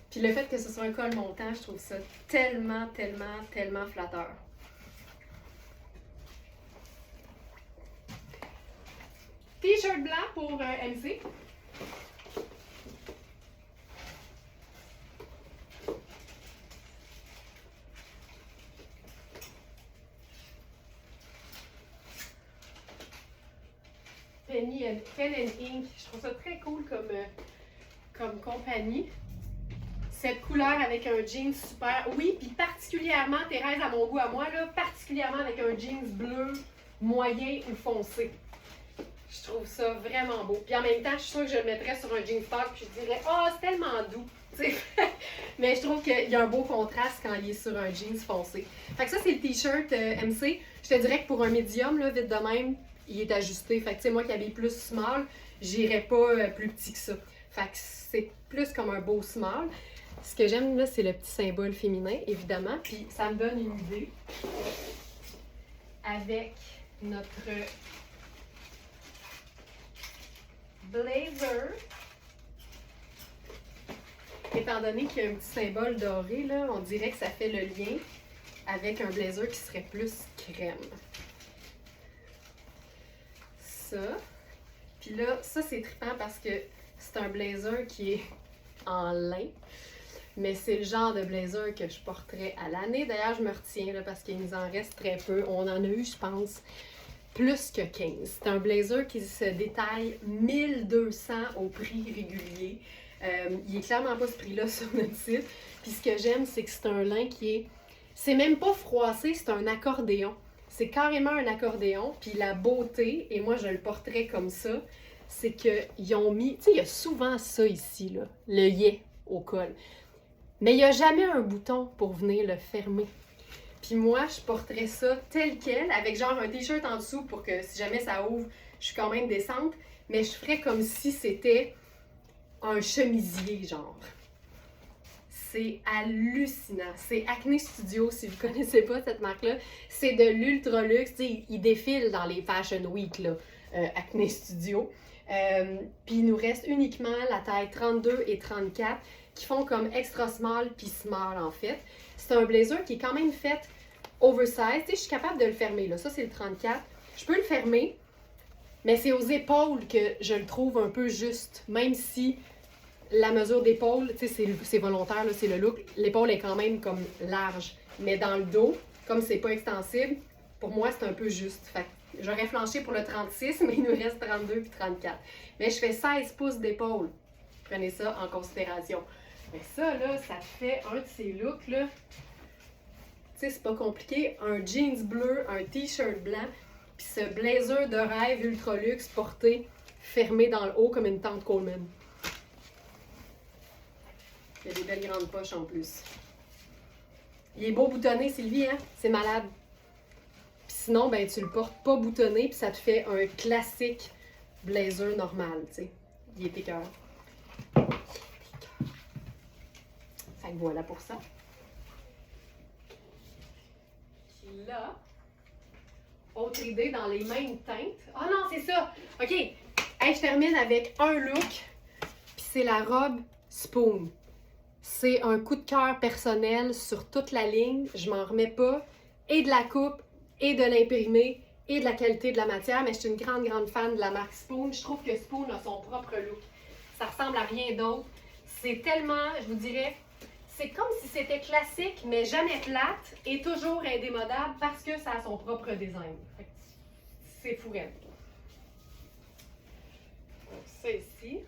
A: Puis le fait que ce soit un col montant, je trouve ça tellement, tellement, tellement flatteur. T-shirt blanc pour MC. Pen and Ink. Je trouve ça très cool comme compagnie. Cette couleur avec un jean super... Oui, puis particulièrement, Thérèse, à mon goût à moi, là, particulièrement avec un jeans bleu moyen ou foncé. Je trouve ça vraiment beau. Puis en même temps, je suis sûre que je le mettrais sur un jean stock puis je dirais « Ah, c'est tellement doux! » Mais je trouve qu'il y a un beau contraste quand il est sur un jeans foncé. Fait que ça, c'est le t-shirt MC. Je te dirais que pour un médium, là, vite de même, il est ajusté. Fait que tu sais, moi qui habille plus small, j'irais pas plus petit que ça. Fait que c'est plus comme un beau small. Ce que j'aime là, c'est le petit symbole féminin, évidemment. Puis ça me donne une idée avec notre blazer. Étant donné qu'il y a un petit symbole doré, là, on dirait que ça fait le lien avec un blazer qui serait plus crème. Ça. Puis là, ça c'est trippant parce que c'est un blazer qui est en lin. Mais c'est le genre de blazer que je porterais à l'année. D'ailleurs, je me retiens là, parce qu'il nous en reste très peu. On en a eu, je pense, plus que 15. C'est un blazer qui se détaille 1200 au prix régulier. Il est clairement pas ce prix-là sur notre site. Puis ce que j'aime, c'est que c'est un lin qui est... C'est même pas froissé, c'est un accordéon. C'est carrément un accordéon. Puis la beauté, et moi je le porterais comme ça, c'est qu'ils ont mis... Tu sais, il y a souvent ça ici, là, le yé au col. Mais il n'y a jamais un bouton pour venir le fermer. Puis Puis moi, je porterais ça tel quel, avec genre un t-shirt en dessous pour que si jamais ça ouvre, je suis quand même décente. Mais je ferais comme si c'était un chemisier, genre. C'est hallucinant. C'est Acne Studio, si vous ne connaissez pas cette marque-là. C'est de l'ultra luxe. Ils défilent dans les Fashion Week, là, Acne Studio. Puis il nous reste uniquement la taille 32 et 34 qui font comme extra small puis small en fait. C'est un blazer qui est quand même fait oversize. Je suis capable de le fermer. Là. Ça, c'est le 34. Je peux le fermer, mais c'est aux épaules que je le trouve un peu juste. Même si la mesure d'épaule, c'est volontaire, c'est le look. L'épaule est quand même comme large. Mais dans le dos, comme c'est pas extensible, pour moi, c'est un peu juste. Fait que j'aurais flanché pour le 36, mais il nous reste 32 puis 34. Mais je fais 16 pouces d'épaule. Prenez ça en considération. Mais ça, là, ça fait un de ces looks, là. Tu sais, c'est pas compliqué. Un jeans bleu, un t-shirt blanc, puis ce blazer de rêve ultra luxe porté, fermé dans le haut comme une tante Coleman. Il y a des belles grandes poches en plus. Il est beau boutonné, Sylvie, hein? C'est malade. Puis sinon, ben, tu le portes pas boutonné, puis ça te fait un classique blazer normal, tu sais. Il est écœurant. Fait que voilà pour ça. Puis là, autre idée dans les mêmes teintes. Ah non, c'est ça! OK! Hey, je termine avec un look, puis c'est la robe Spoon. C'est un coup de cœur personnel sur toute la ligne. Je m'en remets pas. Et de la coupe, et de l'imprimé, et de la qualité de la matière. Mais je suis une grande, grande fan de la marque Spoon. Je trouve que Spoon a son propre look. Ça ressemble à rien d'autre. C'est tellement, je vous dirais, c'est comme si c'était classique, mais jamais plate et toujours indémodable parce que ça a son propre design. C'est fou, raide. Ça ici.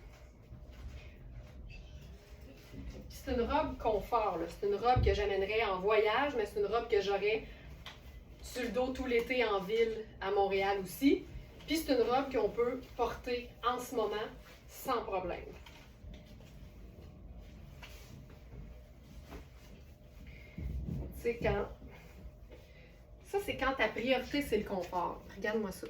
A: C'est une robe confort. C'est une robe que j'amènerais en voyage, mais c'est une robe que j'aurais sur le dos tout l'été en ville à Montréal aussi. Puis c'est une robe qu'on peut porter en ce moment sans problème. Tu sais, quand... Ça, c'est quand ta priorité, c'est le confort. Regarde-moi ça.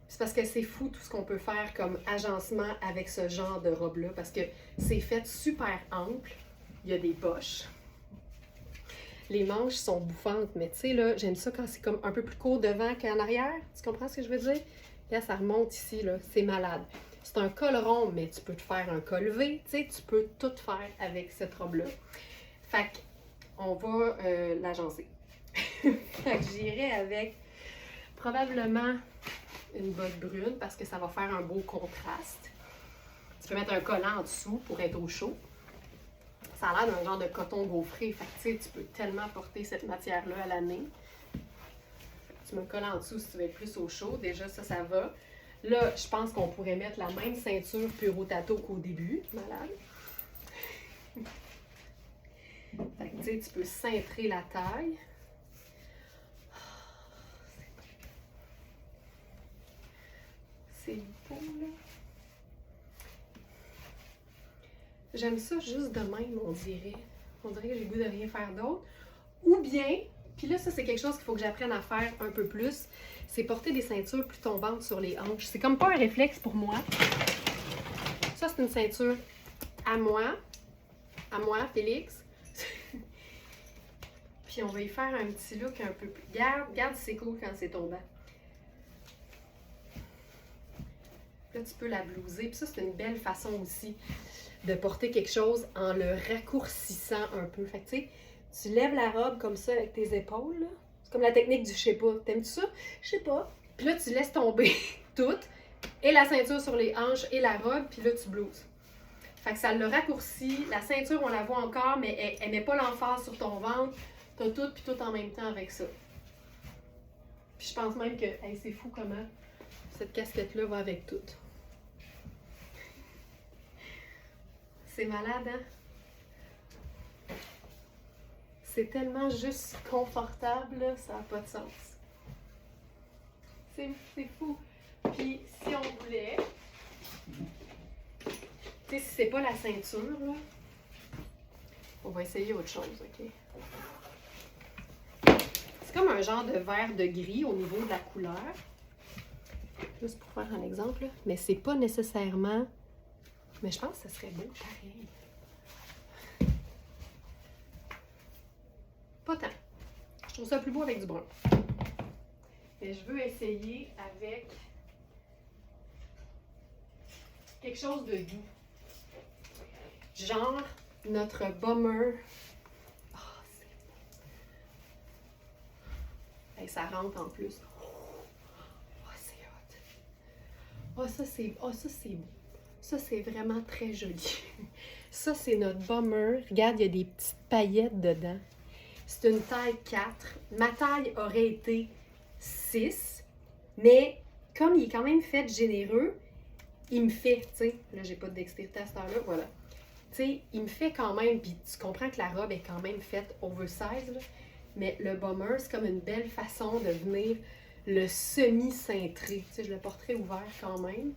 A: C'est parce que c'est fou tout ce qu'on peut faire comme agencement avec ce genre de robe-là, parce que c'est fait super ample. Il y a des poches. Les manches sont bouffantes, mais tu sais, là, j'aime ça quand c'est comme un peu plus court devant qu'en arrière. Tu comprends ce que je veux dire? Là, ça remonte ici, là. C'est malade. C'est un col rond, mais tu peux te faire un col V. Tu sais, tu peux tout faire avec cette robe-là. Fait qu'on va l'agencer. Fait que j'irai avec probablement une botte brune parce que ça va faire un beau contraste. Tu peux mettre un collant en dessous pour être au chaud. Ça a l'air d'un genre de coton gaufré. Fait que tu sais, tu peux tellement porter cette matière-là à l'année. Tu mets un collant en dessous si tu veux être plus au chaud. Déjà, ça va. Là, je pense qu'on pourrait mettre la même ceinture Puro Tato qu'au début. Malade. Fait que tu sais, tu peux cintrer la taille. C'est beau, là. J'aime ça juste de même, on dirait. On dirait que j'ai le goût de rien faire d'autre. Ou bien, puis là, ça, c'est quelque chose qu'il faut que j'apprenne à faire un peu plus, c'est porter des ceintures plus tombantes sur les hanches. C'est comme pas un réflexe pour moi. Ça, c'est une ceinture à moi, Félix. Puis on va y faire un petit look un peu plus... Regarde, c'est cool quand c'est tombant. Là, tu peux la blouser. Puis ça, c'est une belle façon aussi de porter quelque chose en le raccourcissant un peu. Fait que tu sais, tu lèves la robe comme ça avec tes épaules, là. C'est comme la technique du je sais pas. T'aimes-tu ça? Je sais pas. Puis là, tu laisses tomber tout. Et la ceinture sur les hanches et la robe. Puis là, tu blouses. Fait que ça le raccourcit. La ceinture, on la voit encore, mais elle met pas l'emphase sur ton ventre. T'as tout, puis tout en même temps avec ça. Puis je pense même que, hey, c'est fou comment cette casquette-là va avec tout. C'est malade, hein? C'est tellement juste confortable, là, ça n'a pas de sens. C'est fou. Puis, si on voulait... Tu sais, si c'est pas la ceinture, là, on va essayer autre chose, OK? comme un genre de vert de gris au niveau de la couleur. Juste pour faire un exemple, là. Mais c'est pas nécessairement... Mais je pense que ce serait beau pareil. Pas tant. Je trouve ça plus beau avec du brun. Mais je veux essayer avec quelque chose de doux. Genre notre bomber. Oh, c'est beau. Et ça rentre en plus. Oh, c'est hot. Oh, ça c'est beau. Ça, c'est vraiment très joli. Ça, c'est notre bomber. Regarde, il y a des petites paillettes dedans. C'est une taille 4. Ma taille aurait été 6. Mais comme il est quand même fait généreux, il me fait, tu sais, là, j'ai pas de dextérité à cette heure-là, voilà. Tu sais, il me fait quand même, puis tu comprends que la robe est quand même faite oversize, là, mais le bomber, c'est comme une belle façon de venir le semi-cintré. Tu sais, je le porterai ouvert quand même.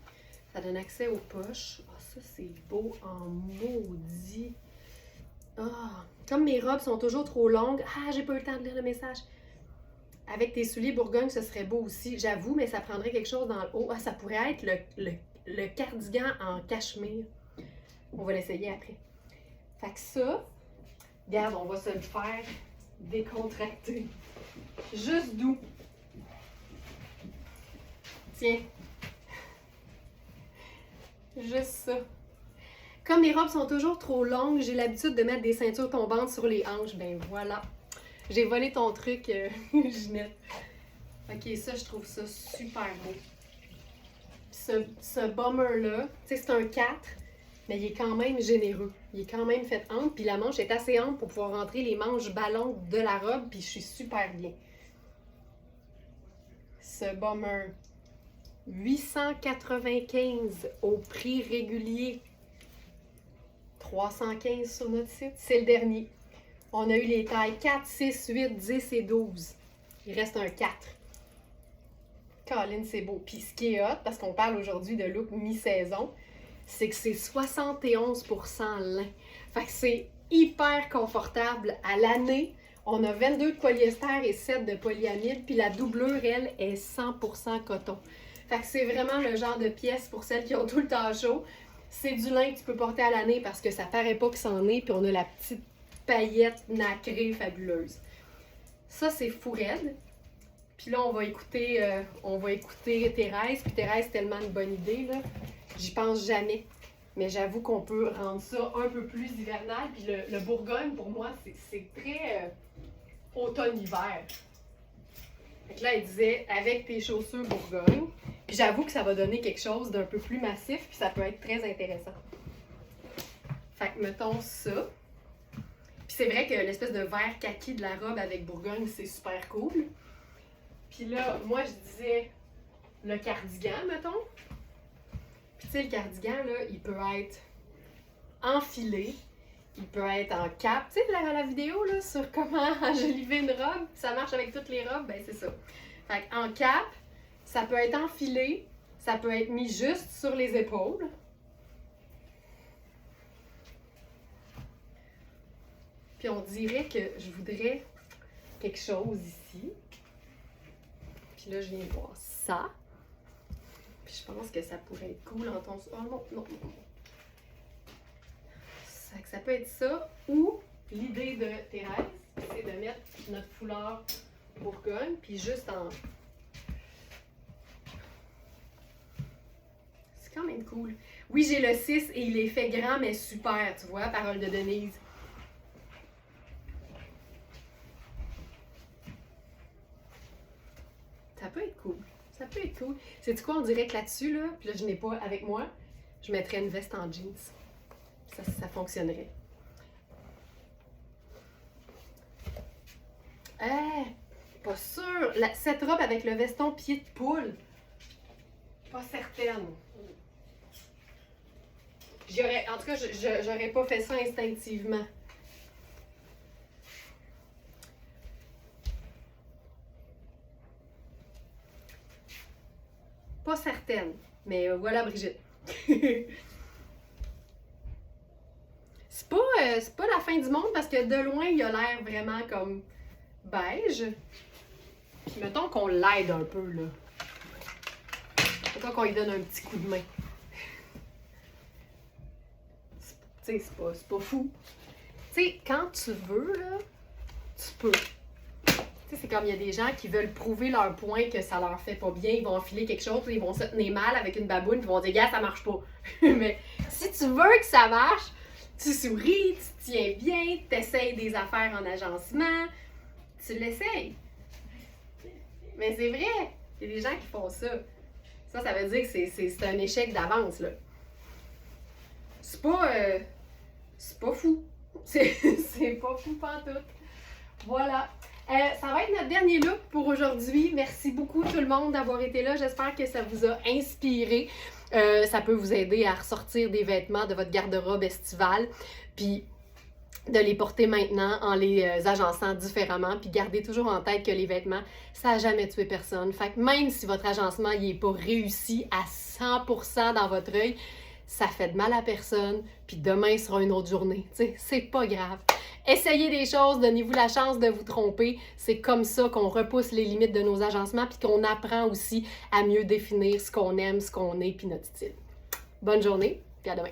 A: Ça donne accès aux poches. Oh, ça, c'est beau en maudit. Ah, comme mes robes sont toujours trop longues. Ah, j'ai pas eu le temps de lire le message. Avec tes souliers Bourgogne, ce serait beau aussi. J'avoue, mais ça prendrait quelque chose dans le haut. Ah, ça pourrait être le cardigan en cachemire. On va l'essayer après. Fait que ça, regarde, on va se le faire décontracter. Juste doux. Tiens. Juste ça. Comme mes robes sont toujours trop longues, j'ai l'habitude de mettre des ceintures tombantes sur les hanches. Ben voilà. J'ai volé ton truc, Ginette. Ok, ça, je trouve ça super beau. Ce bomber-là, tu sais, c'est un 4, mais il est quand même généreux. Il est quand même fait ample, puis la manche est assez ample pour pouvoir rentrer les manches ballons de la robe, puis je suis super bien. Ce bomber, 895 au prix régulier. 315 sur notre site. C'est le dernier. On a eu les tailles 4, 6, 8, 10 et 12. Il reste un 4. Colin, c'est beau. Puis ce qui est hot, parce qu'on parle aujourd'hui de look mi-saison, c'est que c'est 71% lin. Fait que c'est hyper confortable à l'année. On a 22 de polyester et 7 de polyamide. Puis la doublure, elle, est 100% coton. Fait que c'est vraiment le genre de pièce pour celles qui ont tout le temps chaud. C'est du lin que tu peux porter à l'année parce que ça paraît pas que c'en est. Puis on a la petite paillette nacrée fabuleuse. Ça, c'est fou raide. Puis là, on va écouter Thérèse. Puis Thérèse, c'est tellement une bonne idée, là. J'y pense jamais. Mais j'avoue qu'on peut rendre ça un peu plus hivernal. Puis le Bourgogne, pour moi, c'est très automne-hiver. Fait que là, elle disait, avec tes chaussures Bourgogne. Puis j'avoue que ça va donner quelque chose d'un peu plus massif. Puis ça peut être très intéressant. Fait que mettons ça. Puis c'est vrai que l'espèce de vert kaki de la robe avec Bourgogne, c'est super cool. Puis là, moi, je disais le cardigan, mettons. Puis tu sais, le cardigan, là, il peut être enfilé. Il peut être en cap. Tu sais, la vidéo, là, sur comment enjoliver une robe, ça marche avec toutes les robes, ben c'est ça. Fait qu'en cap, ça peut être enfilé. Ça peut être mis juste sur les épaules. Puis on dirait que je voudrais quelque chose ici. Puis là, je viens de voir ça. Puis je pense que ça pourrait être cool en ton... Oh non, non, non. Ça peut être ça. Ou l'idée de Thérèse, c'est de mettre notre foulard Bourgogne, puis juste en... C'est quand même cool. Oui, j'ai le 6 et il est fait grand, mais super, tu vois, parole de Denise. Ça peut être cool. Ça peut être cool. Sais-tu quoi, on dirait que là-dessus, là, puis là, je n'ai pas avec moi, je mettrais une veste en jeans. Ça fonctionnerait. Pas sûr. Cette robe avec le veston pied de poule, pas certaine. En tout cas, j'aurais pas fait ça instinctivement. Pas certaine. Mais voilà, Brigitte. C'est pas la fin du monde parce que de loin, il a l'air vraiment comme beige. mettons qu'on l'aide un peu, là. Mettons qu'on lui donne un petit coup de main. Tu sais, c'est pas fou. Tu sais, quand tu veux, là, tu peux. Tu sais, c'est comme il y a des gens qui veulent prouver leur point que ça leur fait pas bien, ils vont enfiler quelque chose, ils vont se tenir mal avec une baboune, ils vont dire, gars, ça marche pas. Mais si tu veux que ça marche, tu souris, tu tiens bien, tu essayes des affaires en agencement, tu l'essayes. Mais c'est vrai, il y a des gens qui font ça. Ça veut dire que c'est un échec d'avance, là. C'est pas fou. C'est pas fou pantoute. Voilà. Ça va être notre dernier look pour aujourd'hui. Merci beaucoup tout le monde d'avoir été là. J'espère que ça vous a inspiré. Ça peut vous aider à ressortir des vêtements de votre garde-robe estivale. Puis de les porter maintenant en les agençant différemment. Puis gardez toujours en tête que les vêtements, ça n'a jamais tué personne. Fait que même si votre agencement n'est pas réussi à 100% dans votre œil, ça fait de mal à personne, puis demain sera une autre journée. Tu sais, c'est pas grave. Essayez des choses, donnez-vous la chance de vous tromper. C'est comme ça qu'on repousse les limites de nos agencements, puis qu'on apprend aussi à mieux définir ce qu'on aime, ce qu'on est, puis notre style. Bonne journée, puis à demain.